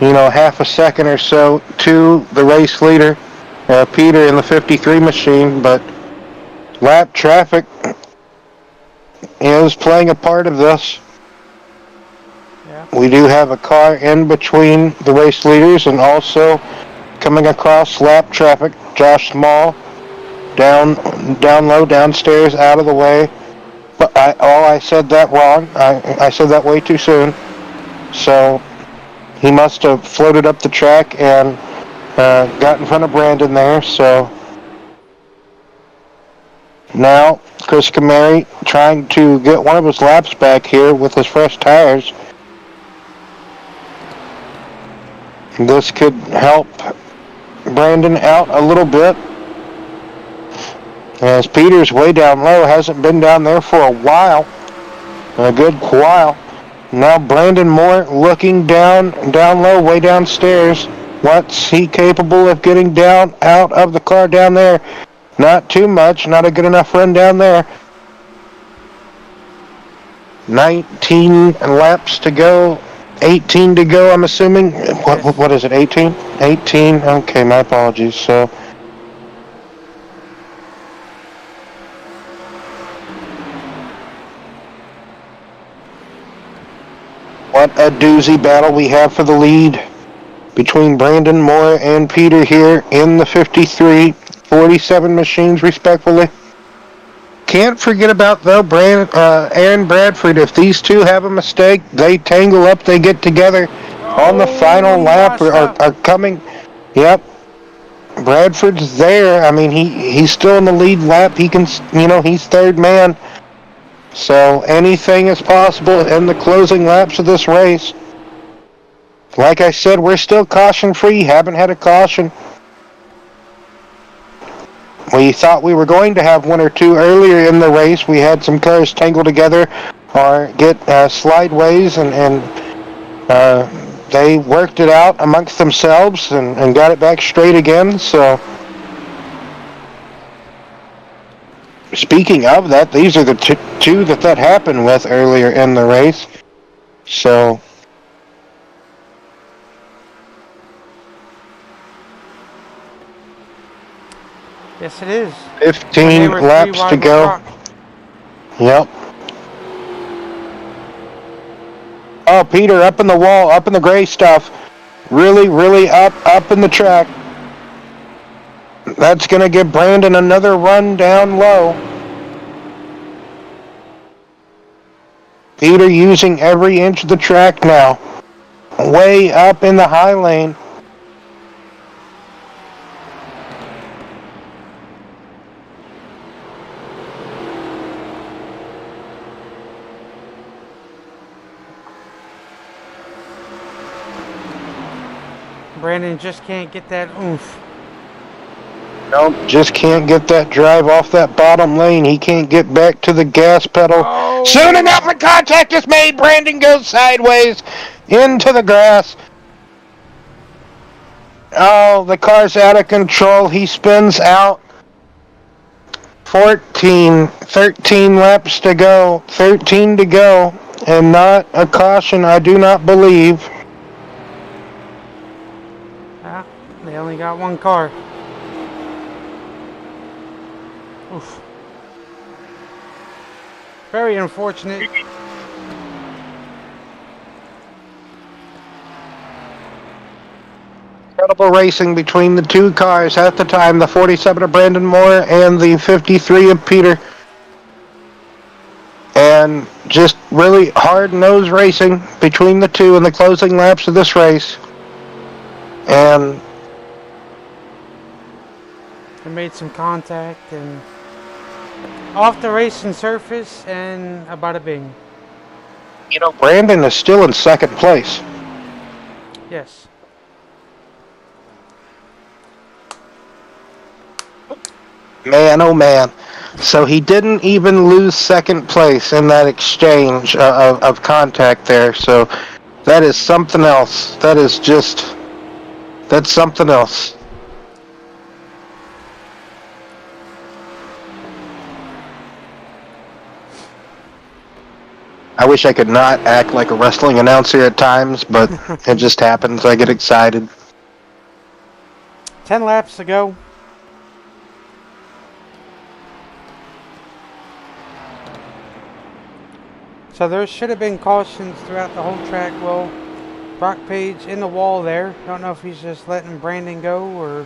You know, half a second or so to the race leader, Peter in the 53 machine, but lap traffic is playing a part of this. Yeah. We do have a car in between the race leaders, and also coming across lap traffic, Josh Small. Down low, downstairs, out of the way. But I said that wrong. I said that way too soon. So he must have floated up the track and got in front of Brandon there. So now Chris Camary trying to get one of his laps back here with his fresh tires. This could help Brandon out a little bit. As Peter's way down low, hasn't been down there for a while, a good while. Now Brandon Moore looking down low, way downstairs. What's he capable of getting down out of the car down there? Not too much, not a good enough run down there. 19 laps to go, 18 to go, I'm assuming. What is it, 18? 18, okay, my apologies. So what a doozy battle we have for the lead between Brandon Moore and Peter here in the 53, 47 machines respectively. can't forget about, though, Aaron Bradford. If these two have a mistake, they tangle up, they get together on the Oh, final he lap washed up. are coming. Yep. Bradford's there. I mean, he's still in the lead lap. He can, he's third man. So anything is possible in the closing laps of this race. Like I said, we're still caution free. Haven't had a caution. We thought we were going to have one or two earlier in the race. We had some cars tangle together or get slideways, and they worked it out amongst themselves and got it back straight again. So, speaking of that, these are the two that happened with earlier in the race. So, Yes, it is. 15 laps to go. Yep. Oh, Peter, up in the wall, up in the gray stuff. Really, really up in the track. That's going to give Brandon another run down low. Peter using every inch of the track now. Way up in the high lane. Brandon just can't get that oomph. Nope, just can't get that drive off that bottom lane. He can't get back to the gas pedal. Oh. Soon enough, a contact is made. Brandon goes sideways into the grass. Oh, the car's out of control. He spins out. 13 laps to go. 13 to go. And not a caution, I do not believe. They only got one car. Oof. Very unfortunate. Incredible racing between the two cars at the time, the 47 of Brandon Moore and the 53 of Peter. And just really hard-nosed racing between the two in the closing laps of this race. And they made some contact and off the racing surface, and a bada bing. Brandon is still in second place. Yes. Man, oh man. So he didn't even lose second place in that exchange of contact there. So that is something else. That's something else. I wish I could not act like a wrestling announcer at times, but it just happens. I get excited. 10 laps to go. So there should have been cautions throughout the whole track. Well, Brock Page in the wall there. Don't know if he's just letting Brandon go or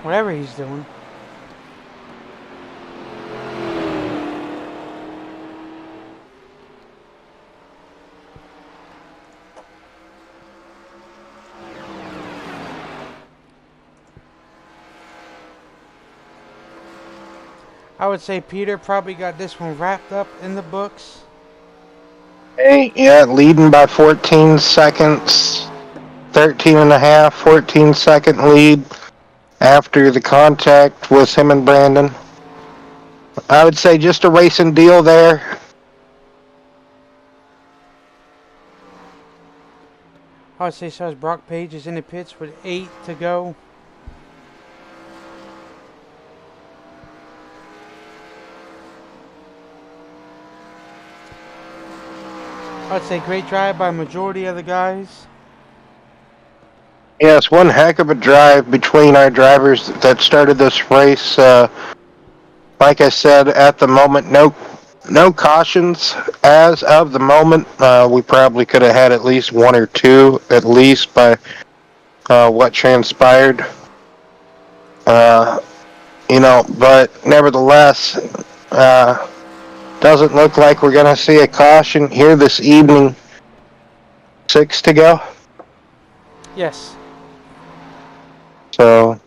whatever he's doing. I would say Peter probably got this one wrapped up in the books. Hey, yeah, leading by 14 seconds. 13 and a half, 14-second lead after the contact with him and Brandon. I would say just a racing deal there. I would say so as Brock Page is in the pits with 8 to go. I'd say great drive by majority of the guys. Yes, one heck of a drive between our drivers that started this race. Like I said, at the moment, no cautions as of the moment. We probably could have had at least one or two, at least by what transpired. But nevertheless, doesn't look like we're going to see a caution here this evening. 6 to go. Yes. So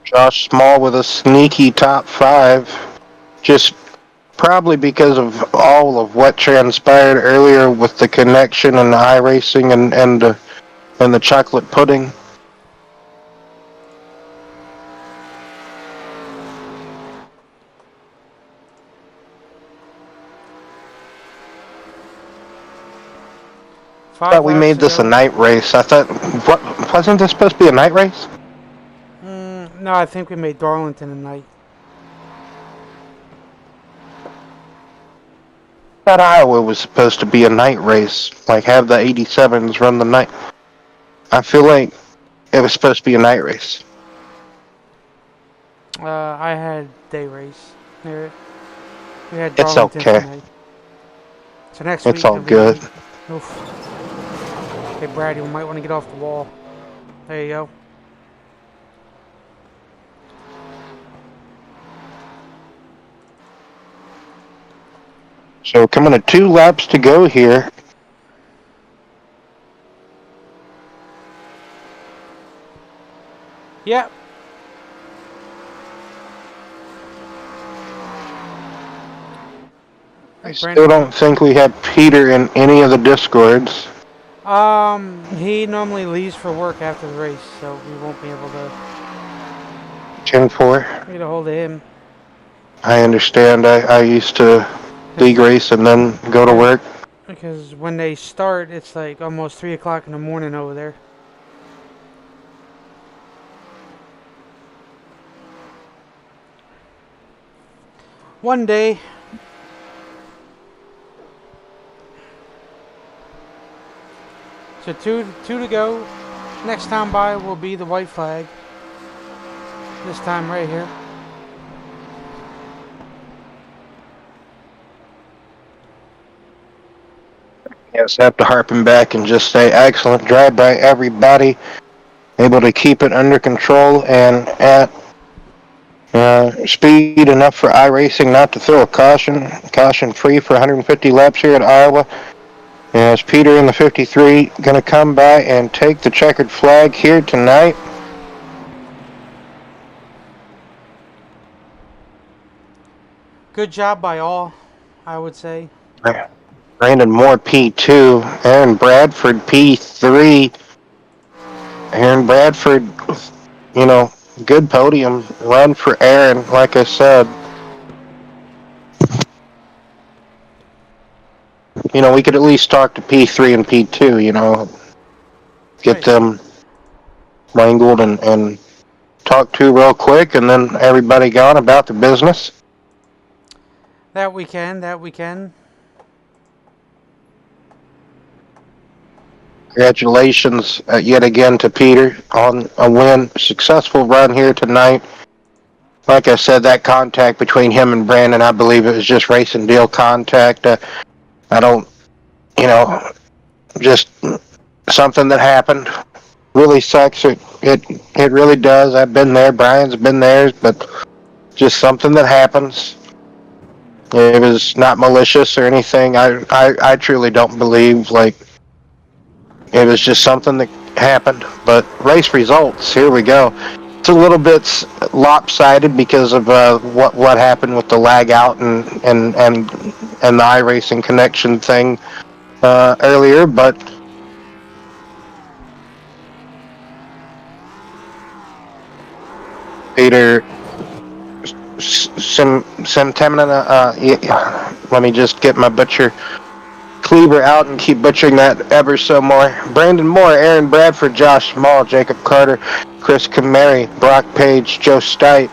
Josh Small with a sneaky top 5, just probably because of all of what transpired earlier with the connection and the iRacing and the chocolate pudding. I thought we made this a night race. I thought, wasn't this supposed to be a night race? No, I think we made Darlington a night. I thought Iowa was supposed to be a night race, like have the 87s run the night. I feel like it was supposed to be a night race. I had day race. We had It's Darlington okay. tonight. So next It's week all good. Oof. Okay, Brad, you might want to get off the wall. There you go. So coming to 2 laps to go here. Yep. I still don't think we have Peter in any of the Discords. He normally leaves for work after the race, so we won't be able to 10-4. get a hold of him. I understand. I used to league race and then go to work. Because when they start, it's like almost 3 o'clock in the morning over there. One day. So two to go. Next time by will be the white flag. This time right here. Yes, I have to harpen back and just say excellent drive by everybody. Able to keep it under control and at speed enough for iRacing not to throw a caution. Caution free for 150 laps here at Iowa. As Peter in the 53 going to come by and take the checkered flag here tonight. Good job by all, I would say. Brandon Moore P2, Aaron Bradford P3. Aaron Bradford, good podium run for Aaron, like I said. We could at least talk to P3 and P2, get them wrangled and talk to real quick, and then everybody gone about the business. That we can. Congratulations yet again to Peter on a win. Successful run here tonight. Like I said, that contact between him and Brandon, I believe it was just race and deal contact. I don't, just something that happened. Really sucks. It really does. I've been there. Brian's been there, but just something that happens. It was not malicious or anything. I truly don't believe it was just something that happened. But race results, here we go. It's a little bit lopsided because of what happened with the lag out and the iRacing connection thing earlier, but Peter let me just get my butcher cleaver out and keep butchering that ever so more. Brandon Moore, Aaron Bradford, Josh Small, Jacob Carter, Chris Camary, Brock Page, Joe Stipe,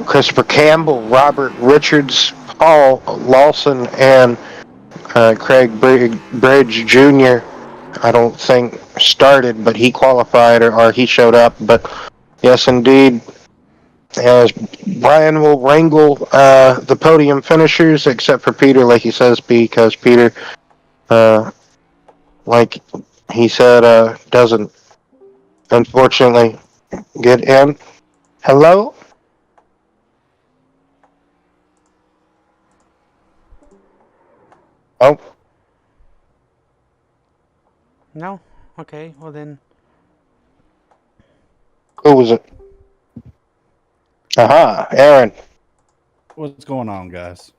Christopher Campbell, Robert Richards, Paul Lawson, and Craig Bridge Jr. I don't think started, but he qualified or he showed up. But yes, indeed, as Brian will wrangle the podium finishers, except for Peter, like he says, because Peter, uh, like he said, doesn't unfortunately get in. Hello? Oh, No? Okay, well then. who was it? Aha, Aaron. What's going on, guys?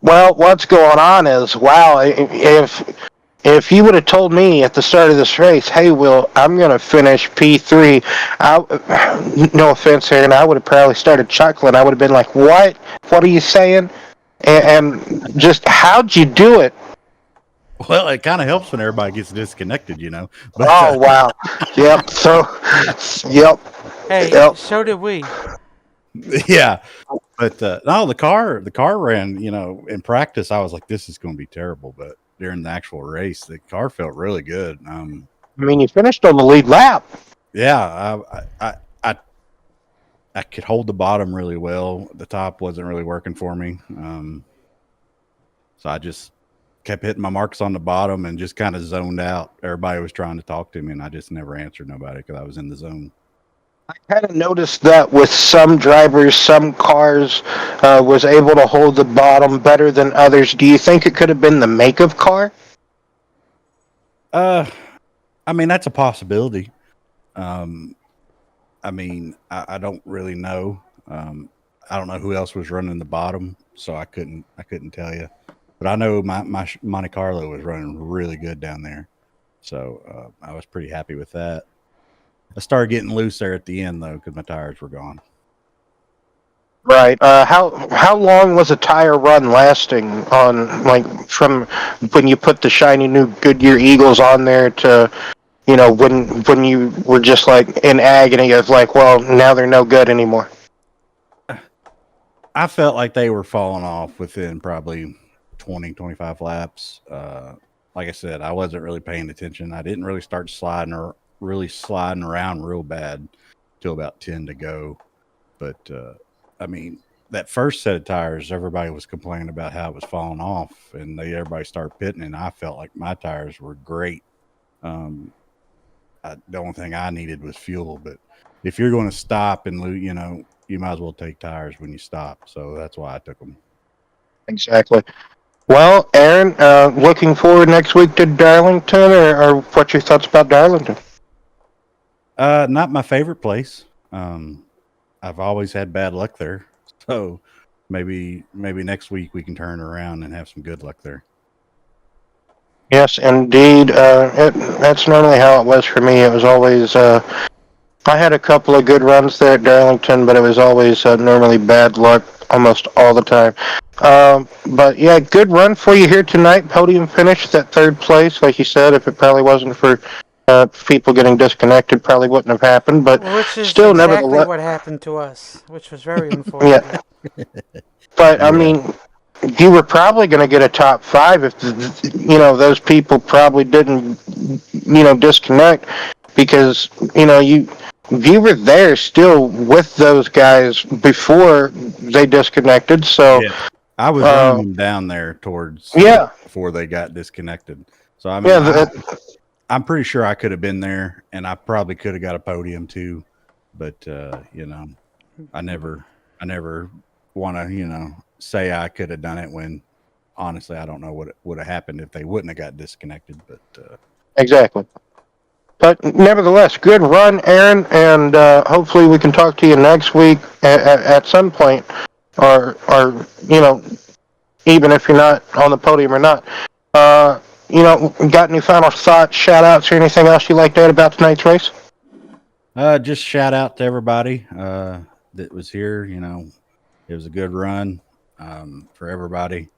Well, what's going on is, wow, if you would have told me at the start of this race, hey, Will, I'm going to finish P3, no offense, Aaron, I would have probably started chuckling. I would have been like, what? What are you saying? And just, how'd you do it? Well, it kind of helps when everybody gets disconnected, you know. But Oh, wow. Yep. So, yep. Hey, Yep. so did we. yeah, but no, the car ran. You know, in practice, I was like, this is going to be terrible. But during the actual race, the car felt really good. I mean, you finished on the lead lap. Yeah, I could hold the bottom really well. The top wasn't really working for me. So I just kept hitting my marks on the bottom and just kind of zoned out. Everybody was trying to talk to me, and I just never answered nobody because I was in the zone. I kind of noticed that with some drivers, some cars was able to hold the bottom better than others. Do you think it could have been the make of car? Uh, I mean, that's a possibility. Um, I mean, I don't really know. I don't know who else was running the bottom, so I couldn't tell you. But I know my Monte Carlo was running really good down there, so I was pretty happy with that. I started getting loose there at the end though because my tires were gone. Right. How long was a tire run lasting on, like, from when you put the shiny new Goodyear Eagles on there to, when you were just like in agony of like, well, now they're no good anymore. I felt like they were falling off within probably 20, 25 laps. Like I said, I wasn't really paying attention. I didn't really start sliding or really sliding around real bad till about 10 to go. But I mean, that first set of tires, everybody was complaining about how it was falling off, and everybody started pitting, and I felt like my tires were great. Um, the only thing I needed was fuel, but if you're going to stop and you might as well take tires when you stop. So that's why I took them. Exactly. Well, Aaron, looking forward next week to Darlington, or what's your thoughts about Darlington? Not my favorite place. Um, I've always had bad luck there, so maybe next week we can turn around and have some good luck there. Yes, indeed. That's normally how it was for me. It was always I had a couple of good runs there at Darlington, but it was always normally bad luck almost all the time. But yeah, good run for you here tonight. Podium finish at third place, like you said. If it probably wasn't for people getting disconnected, probably wouldn't have happened. But Which is still, exactly nevertheless, what happened to us, which was very yeah. unfortunate. But I Yeah, mean, you were probably going to get a top five if those people probably didn't disconnect, because you were there still with those guys before they disconnected. So yeah. I was running uh, them down there towards yeah, before they got disconnected. So I yeah, mean, I'm pretty sure I could have been there, and I probably could have got a podium too. But I never want to say I could have done it when honestly I don't know what would have happened if they wouldn't have got disconnected. But exactly. But nevertheless, good run, Aaron, and hopefully we can talk to you next week at some point, or even if you're not on the podium or not. Uh, got any final thoughts, shout outs, or anything else you'd like to add about tonight's race? just shout out to everybody that was here. It was a good run for everybody.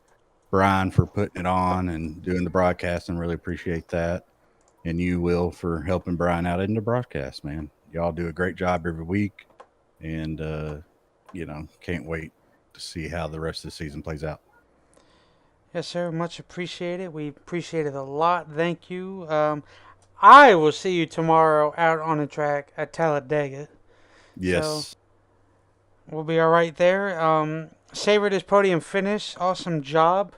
Brian for putting it on and doing the broadcast, and really appreciate that. And you, Will, for helping Brian out in the broadcast, man. Y'all do a great job every week, and can't wait to see how the rest of the season plays out. Yes, sir. Much appreciated. We appreciate it a lot. Thank you. I will see you tomorrow out on the track at Talladega. So, Yes, We'll be all right there. Savor this podium finish. Awesome job.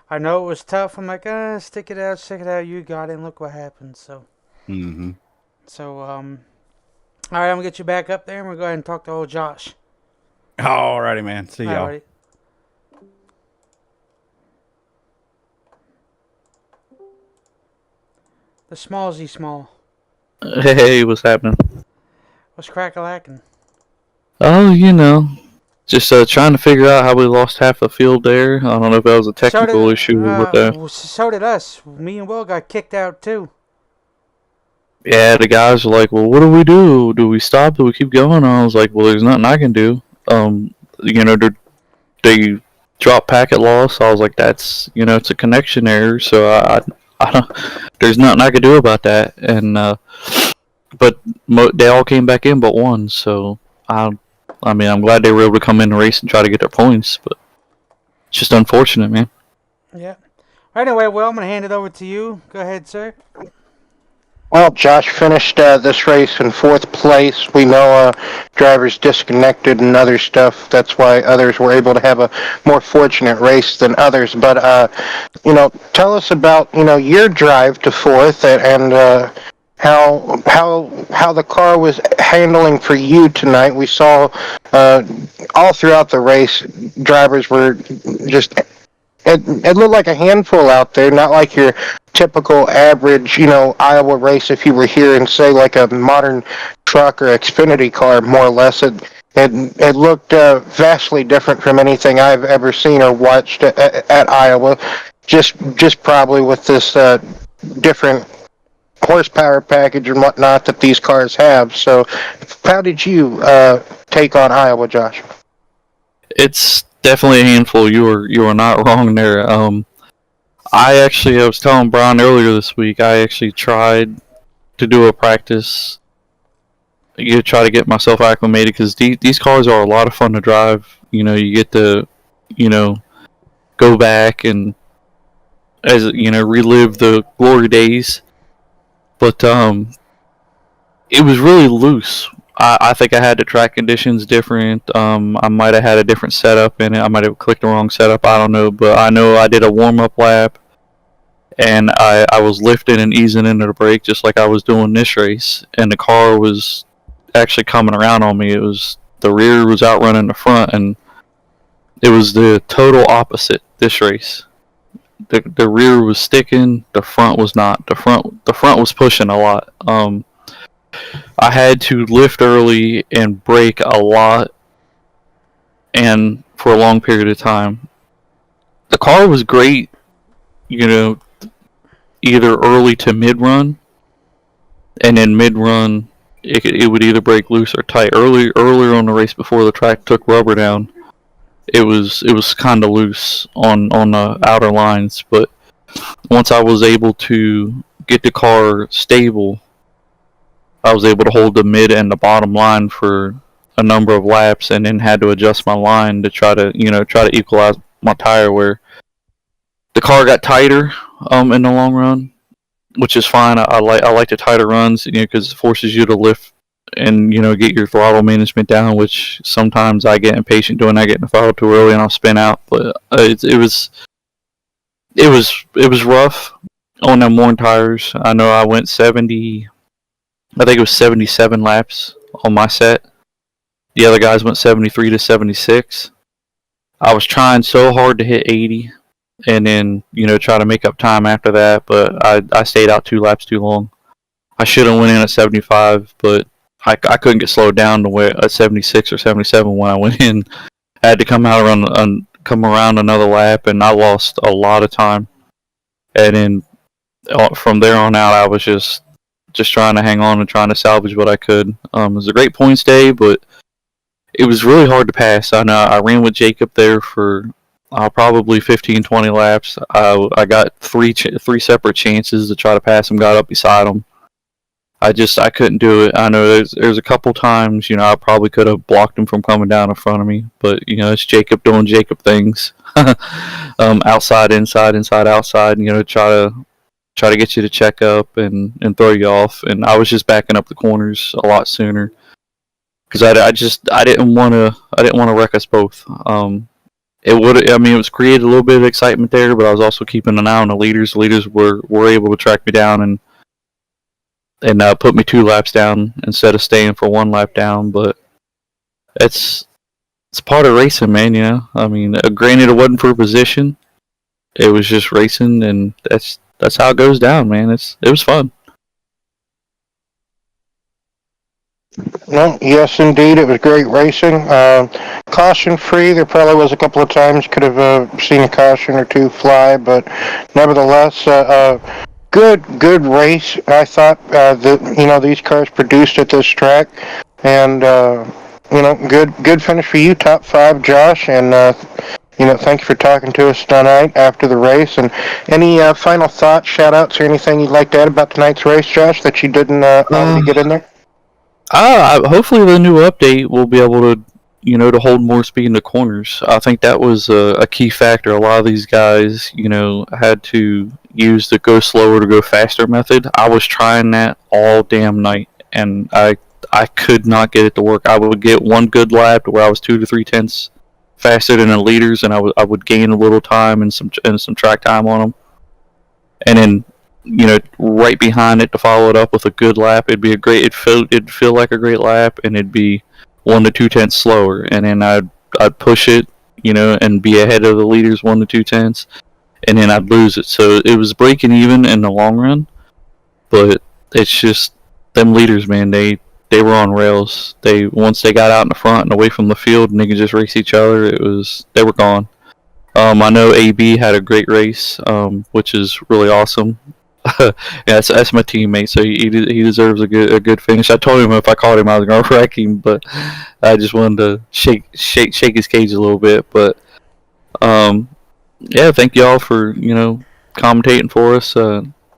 I know it was tough. I'm like, stick it out, stick it out. You got it, and look what happened. Mm-hmm. All right, I'm gonna get you back up there, and we'll go ahead and talk to old Josh. Alrighty, man. See All right, y'all. buddy. The smallsy small. Hey, what's happening? What's crack-a-lacking? Oh, just trying to figure out how we lost half the field there. I don't know if that was a technical issue or what that. So did us. Me and Will got kicked out too. Yeah, the guys were like, "Well, what do we do? Do we stop? Do we keep going?" I was like, "Well, there's nothing I can do." They dropped packet loss. I was like, "That's it's a connection error." So I don't. There's nothing I could do about that. And but they all came back in but one. So I mean, I'm glad they were able to come in the race and try to get their points, but it's just unfortunate, man. Yeah. Anyway, Will, I'm gonna hand it over to you. Go ahead, sir. Well, Josh finished this race in fourth place. We know drivers disconnected and other stuff. That's why others were able to have a more fortunate race than others. But tell us about your drive to fourth and how the car was handling for you tonight. We saw all throughout the race, drivers were just. It looked like a handful out there, not like your typical average, Iowa race. If you were here and say like a modern truck or Xfinity car, more or less, it looked vastly different from anything I've ever seen or watched at Iowa. Just probably with this different horsepower package and whatnot that these cars have. So, how did you take on Iowa, Josh? It's definitely a handful. You were not wrong there. I was telling Brian earlier this week. I actually tried to do a practice. You try to get myself acclimated because these cars are a lot of fun to drive. You get to go back and relive the glory days. But it was really loose. I think I had the track conditions different. I might have had a different setup in it. I might have clicked the wrong setup. I don't know. But I know I did a warm-up lap, and I was lifting and easing into the brake just like I was doing this race. And the car was actually coming around on me. It was the rear was outrunning the front, and it was the total opposite this race. The rear was sticking. The front was not. The front was pushing a lot. I had to lift early and brake a lot, and for a long period of time. The car was great, either early to mid-run, and then mid-run, it would either brake loose or tight. Earlier on the race before the track took rubber down, it was kind of loose on the outer lines, but once I was able to get the car stable, I was able to hold the mid and the bottom line for a number of laps, and then had to adjust my line to try to equalize my tire where the car got tighter in the long run, which is fine. I like the tighter runs, because it forces you to lift and get your throttle management down, which sometimes I get impatient doing. I get in the throttle too early and I'll spin out. But it was rough on them worn tires. I know I went 70. I think it was 77 laps on my set. The other guys went 73 to 76. I was trying so hard to hit 80 and then, try to make up time after that, but I stayed out 2 laps too long. I should have went in at 75, but I couldn't get slowed down to where at 76 or 77 when I went in. I had to come around another lap, and I lost a lot of time. And then from there on out, I was just trying to hang on and trying to salvage what I could. It was a great points day, but it was really hard to pass. I know I ran with Jacob there for probably 15, 20 laps. I got three separate chances to try to pass him, got up beside him. I couldn't do it. I know there's a couple times, I probably could have blocked him from coming down in front of me, but it's Jacob doing Jacob things. Outside, inside, outside, try to get you to check up and throw you off. And I was just backing up the corners a lot sooner. because I didn't want to wreck us both. It would. I mean, it was created a little bit of excitement there, but I was also keeping an eye on the leaders. The leaders were able to track me down and put me 2 laps down instead of staying for 1 lap down. But it's part of racing, man. You know. I mean, granted, it wasn't for a position. It was just racing, and that's how it goes down, man. It was fun. No, yes, indeed, it was great racing. Caution free. There probably was a couple of times could have seen a caution or two fly, but nevertheless, good race. I thought that these cars produced at this track, and good finish for you, top 5, Josh, and thank you for talking to us tonight after the race. And any final thoughts, shout outs, or anything you'd like to add about tonight's race, Josh, that you didn't already get in there? Hopefully the new update will be able to, to hold more speed in the corners. I think that was a key factor. A lot of these guys, had to use the go slower to go faster method. I was trying that all damn night, and I could not get it to work. I would get one good lap to where I was 2 to 3 tenths faster than the leaders, and I would gain a little time and some track time on them, and then right behind it to follow it up with a good lap. It'd feel like a great lap, and it'd be 1 to 2 tenths slower, and then I'd push it, and be ahead of the leaders 1 to 2 tenths, and then I'd lose it. So it was breaking even in the long run, but it's just them leaders, man. They were on rails. Once they got out in the front and away from the field, and they could just race each other, they were gone. I know AB had a great race, which is really awesome. Yeah, that's my teammate, so he deserves a good finish. I told him if I caught him, I was gonna wreck him, but I just wanted to shake his cage a little bit. But yeah, thank y'all for commentating for us,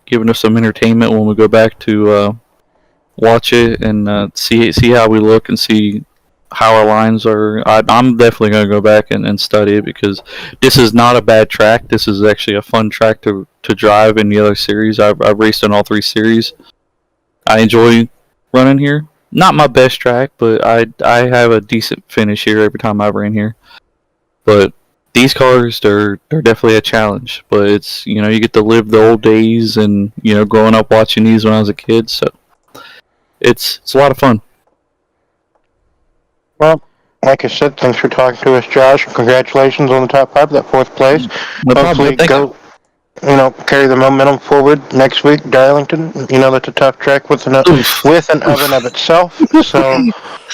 giving us some entertainment when we go back to watch it and see how we look and see how our lines are. I'm definitely going to go back and study it, because this is not a bad track. This is actually a fun track to drive in the other series. I've raced in all 3 series. I enjoy running here. Not my best track, but I have a decent finish here every time I ran here. But these cars, they're definitely a challenge. But it's, you get to live the old days and, growing up watching these when I was a kid. So it's a lot of fun. Well, like I said, thanks for talking to us, Josh. Congratulations on the top 5, that 4th place. No Hopefully problem. carry the momentum forward next week. Darlington, that's a tough track with an oven of itself. So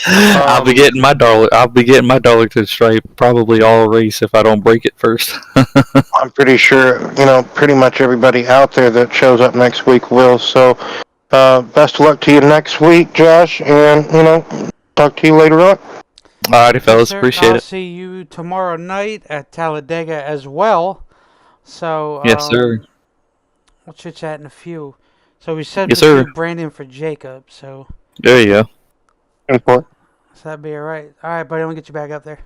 I'll be getting my dollar. I'll be getting my dollar to the stripe probably all race if I don't break it first. I'm pretty sure, pretty much everybody out there that shows up next week will. So best of luck to you next week, Josh, and talk to you later on. Alrighty, fellas, Yes, appreciate I'll it. see you tomorrow night at Talladega as well. So Yes, sir. we'll chit chat in a few. So we said Yes, sir. Brandon for Jacob. So There you go. Important. that'd be all right. All right, buddy. I'm gonna get you back up there.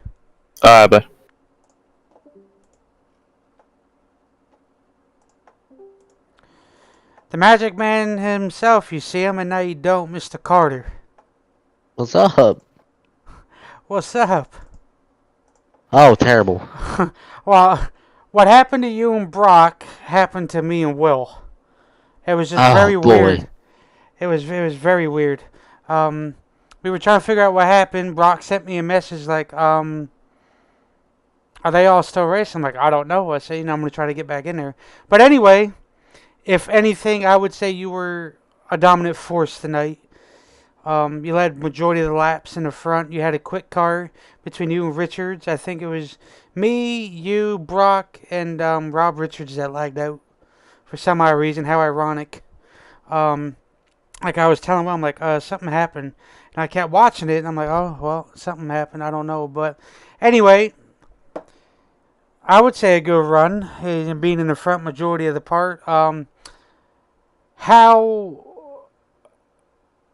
Alright, bye. The Magic Man himself. You see him, and now you don't, Mr. Carter. What's up? What's up? Oh, terrible. Well, what happened to you and Brock happened to me and Will. It was just very boy. weird. It was very weird. We were trying to figure out what happened. Brock sent me a message like, are they all still racing? I'm like, I don't know. I said, I'm going to try to get back in there. But anyway, if anything, I would say you were a dominant force tonight. You led majority of the laps in the front. You had a quick car between you and Richards. I think it was me, you, Brock, and Rob Richards that lagged out for some odd reason. How ironic. Like I was telling him, I'm like, something happened. And I kept watching it, and I'm like, oh, well, something happened. I don't know. But anyway, I would say a good run, and being in the front majority of the part.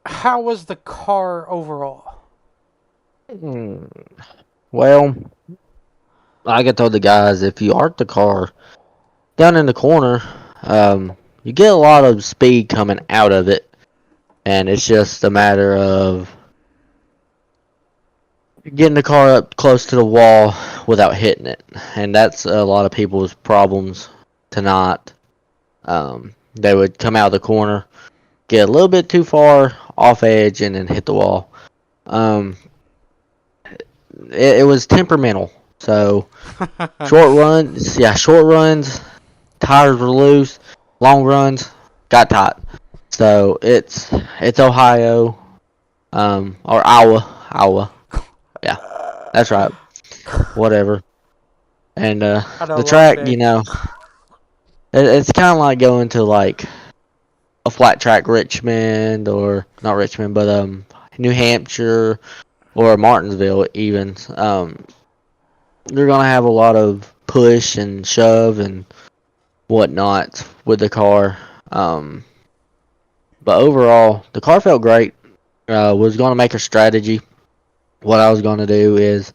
How was the car overall? Well, like I told the guys, if you arc the car down in the corner, you get a lot of speed coming out of it, and it's just a matter of getting the car up close to the wall without hitting it, and that's a lot of people's problems tonight. They would come out of the corner, get a little bit too far off edge, and then hit the wall. Um, it was temperamental. So short runs, tires were loose. Long runs, got tight. So it's Ohio, or Iowa. Yeah, that's right. Whatever. And I know the a lot, track, big. it's kind of like going to like a flat track Richmond, or not Richmond, but New Hampshire or Martinsville even. You're gonna have a lot of push and shove and whatnot with the car. But overall, the car felt great. Was gonna make a strategy. What I was gonna do is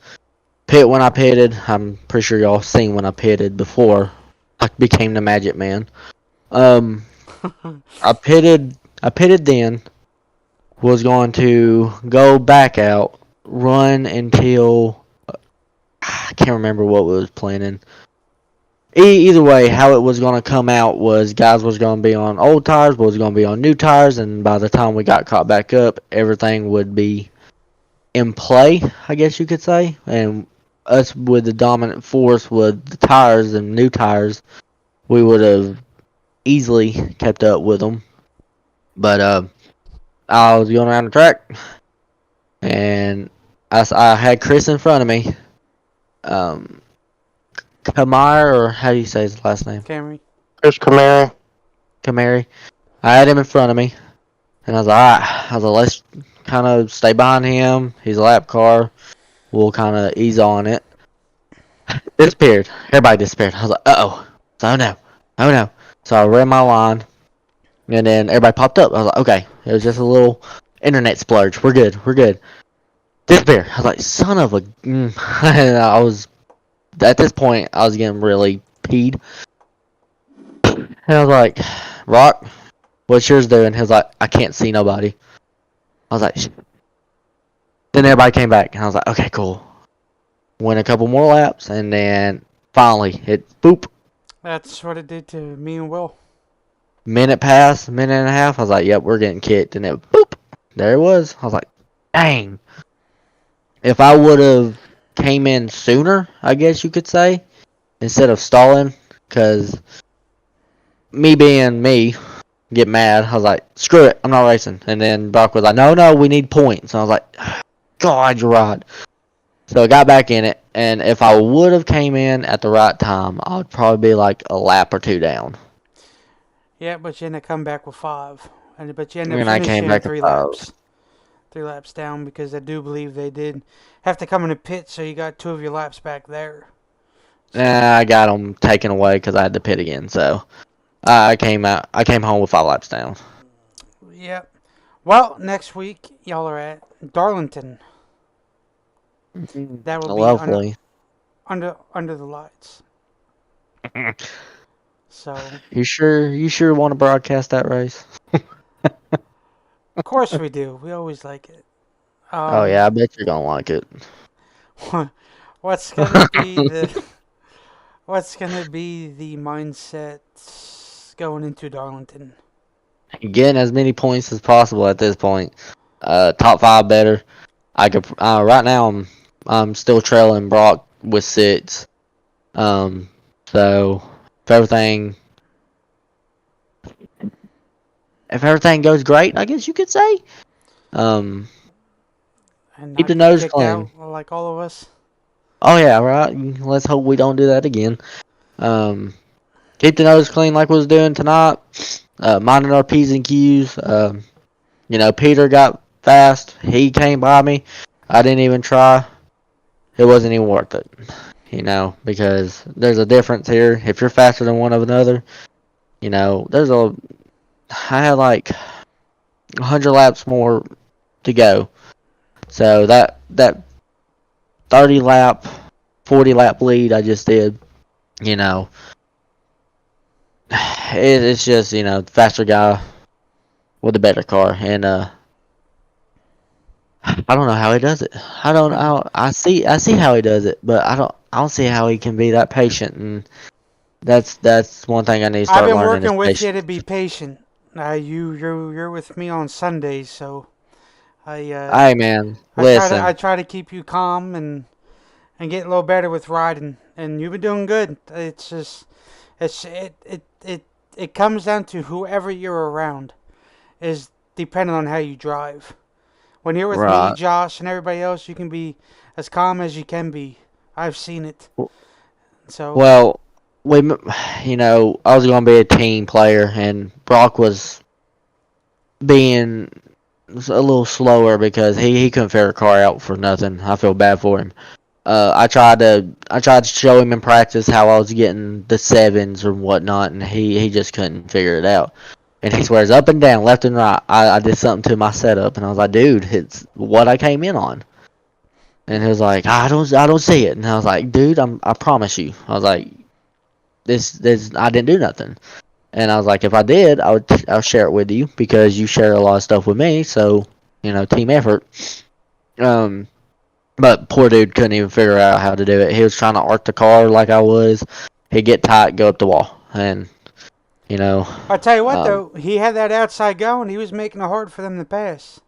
pit when I pitted. I'm pretty sure y'all seen when I pitted before I became the Magic Man. Um, I pitted. I pitted then. Was going to go back out, run until I can't remember what we was planning. Either way, how it was going to come out was guys was going to be on old tires, was going to be on new tires, and by the time we got caught back up, everything would be in play, I guess you could say. And us with the dominant force with the tires and new tires, we would have easily kept up with them. But I was going around the track, and I had Chris in front of me. Kamar, or how do you say his last name? Camry. Chris Camara. Kamari. I had him in front of me, and I was like, alright. I was like, let's kind of stay behind him. He's a lap car. We'll kind of ease on it. Disappeared. Everybody disappeared. I was like, uh-oh. So, oh no. So I ran my line, and then everybody popped up. I was like, okay. It was just a little internet splurge. We're good. Disappeared. I was like, son of a... and I was... At this point, I was getting really peed. And I was like, Rock, what's yours doing? He was like, I can't see nobody. I was like, then everybody came back, and I was like, okay, cool. Went a couple more laps, and then finally, it boop. That's what it did to me and Will. Minute passed, minute and a half. I was like, yep, we're getting kicked, and it boop. There it was. I was like, dang. If I would have came in sooner, I guess you could say, instead of stalling, because me being me, get mad. I was like, screw it, I'm not racing. And then Brock was like, no, we need points. And I was like, God, you're right. So I got back in it, and if I would have came in at the right time, I would probably be like a lap or two down. Yeah, but you ended up coming back with 5. But you ended up And I came finishing back 3 at 5. laps. 3 laps down, because I do believe they did have to come in the pit, so you got 2 of your laps back there. So, I got them taken away because I had to pit again. So I came home with 5 laps down. yep. Well, next week, y'all are at Darlington. That will be Lovely. under the lights. So, You sure want to broadcast that race? of course we do. We always like it. Oh yeah, I bet you're gonna like it. What's gonna be the mindset going into Darlington? Getting as many points as possible at this point. Top 5 better. I could right now. I'm still trailing Brock with 6. So if everything goes great, I guess you could say. And Keep not the get nose kicked clean. out like all of us. Oh yeah, right. Let's hope we don't do that again. Keep the nose clean like we was doing tonight. Minding our P's and Q's. Peter got fast. He came by me. I didn't even try. It wasn't even worth it. Because there's a difference here. If you're faster than one of another, I had like 100 laps more to go. So that 30 lap, 40 lap lead I just did, it's just, faster guy with a better car. And I don't know how he does it. I see how he does it, but I don't see how he can be that patient, and that's one thing I need to I've start been learning is working with you to patience. be patient. You're with me on Sundays, so I Hey man, I listen. try to keep you calm and get a little better with riding, and you've been doing good. It's just it comes down to whoever you're around is dependent on how you drive. When you're with me, Right. Josh, and everybody else, you can be as calm as you can be. I've seen it. So Well, we, I was gonna be a team player, and Brock was being a little slower because he couldn't figure a car out for nothing. I feel bad for him. I tried to show him in practice how I was getting the sevens or whatnot, and he just couldn't figure it out. And he swears up and down, left and right. I did something to my setup, and I was like, dude, it's what I came in on. And he was like, I don't see it. And I was like, dude, I promise you. I was like, this I didn't do nothing. And I was like, if I did, I'll share it with you because you share a lot of stuff with me. So team effort. Um, but poor dude couldn't even figure out how to do it. He was trying to arc the car like I was. He'd get tight, go up the wall, and you know, I tell you what, um, though, he had that outside going. He was making it hard for them to pass,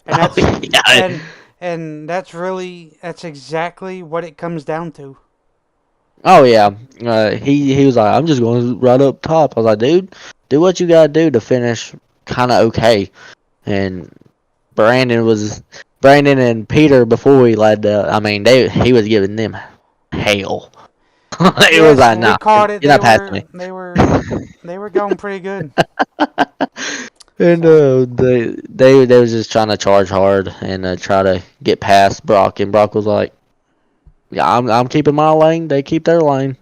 and oh that's yeah, and that's exactly what it comes down to. oh yeah. He was like, I'm just going right up top. I was like, dude, do what you gotta do to finish kind of okay. And Brandon and Peter before we led. I mean, he was giving them hell. It was Yes, like, we nah, caught it. you're not passing me. They were going pretty good. And So they was just trying to charge hard and try to get past Brock, and Brock was like, "Yeah, I'm keeping my lane. They keep their lane."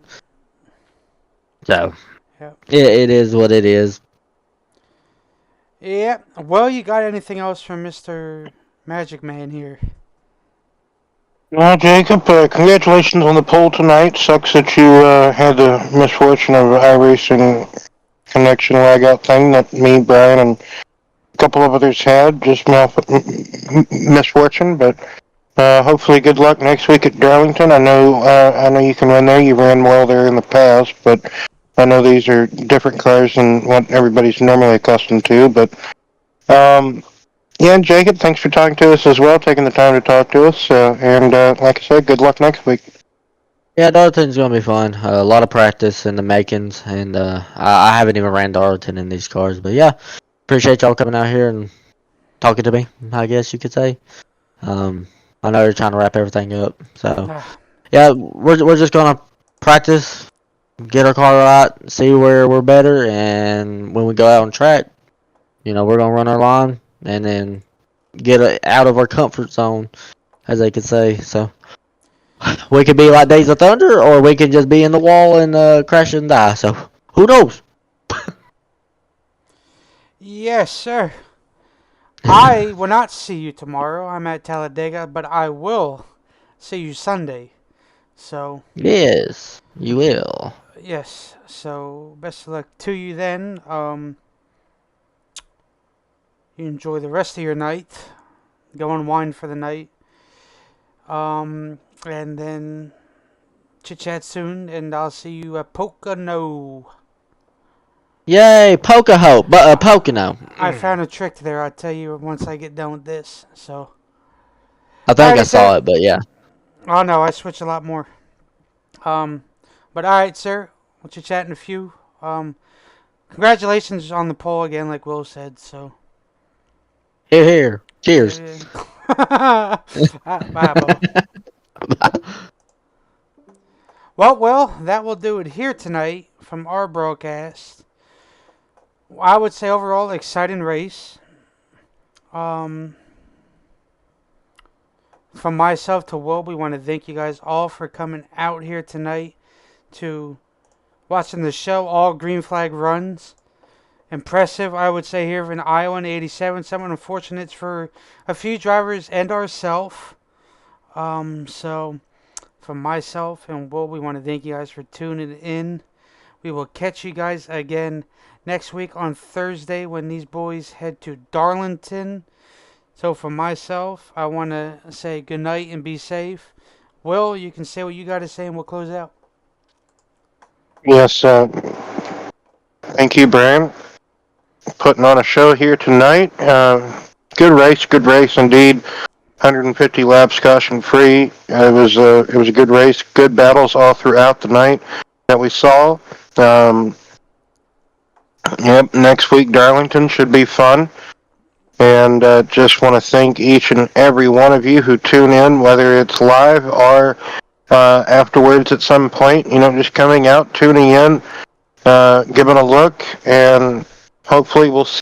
So yeah, it is what it is. yeah. Well, you got anything else from Mister Magic Man here? Well, Jacob, congratulations on the pole tonight. Sucks that you had the misfortune of iRacing connection lag out thing that me, Brian, and a couple of others had. Just misfortune, but hopefully good luck next week at Darlington. I know you can run there. You ran well there in the past, but I know these are different cars than what everybody's normally accustomed to. But um, yeah, and Jacob, thanks for talking to us as well, taking the time to talk to us. And like I said, good luck next week. Yeah, Darlington's gonna be fun. A lot of practice in the makings, and I haven't even ran Darlington in these cars, but yeah, appreciate y'all coming out here and talking to me. I guess you could say. Um, I know you're trying to wrap everything up, so Ah, yeah, we're just gonna practice, get our car right, see where we're better, and when we go out on track, we're gonna run our line and then get out of our comfort zone, as they could say. So we could be like Days of Thunder, or we could just be in the wall and crash and die. So who knows? yes, sir. I will not see you tomorrow. I'm at Talladega, but I will see you Sunday. So Yes, you will. yes. So best of luck to you then. You enjoy the rest of your night. Go unwind for the night. And then chit chat soon, and I'll see you at Pocono. Yay, Pocono, but Pocono. I found a trick there. I'll tell you once I get done with this. So, I think I alrighty, saw sir. it, but yeah. Oh no, I switch a lot more. Um, but alright, sir. We'll chit chat in a few. Um, Congratulations on the poll again, like Will said. So, Here, here. Cheers. bye, Bo. Well, Will, that will do it here tonight from our broadcast. I would say overall exciting race. Um, from myself to Will, we want to thank you guys all for coming out here tonight to watching the show. All green flag runs. Impressive, I would say, here in Iowa in 87. Somewhat unfortunate for a few drivers and ourselves. So, from myself and Will, we want to thank you guys for tuning in. We will catch you guys again next week on Thursday when these boys head to Darlington So for myself, I want to say good night and be safe. Will, you can say what you got to say and we'll close out. Yes, thank you, Brian. Putting on a show here tonight. Good race indeed. 150 laps caution free. It was a good race. Good battles all throughout the night that we saw. Yep, next week Darlington should be fun. And just want to thank each and every one of you who tune in, whether it's live or afterwards at some point. Just coming out, tuning in, giving a look, and hopefully we'll see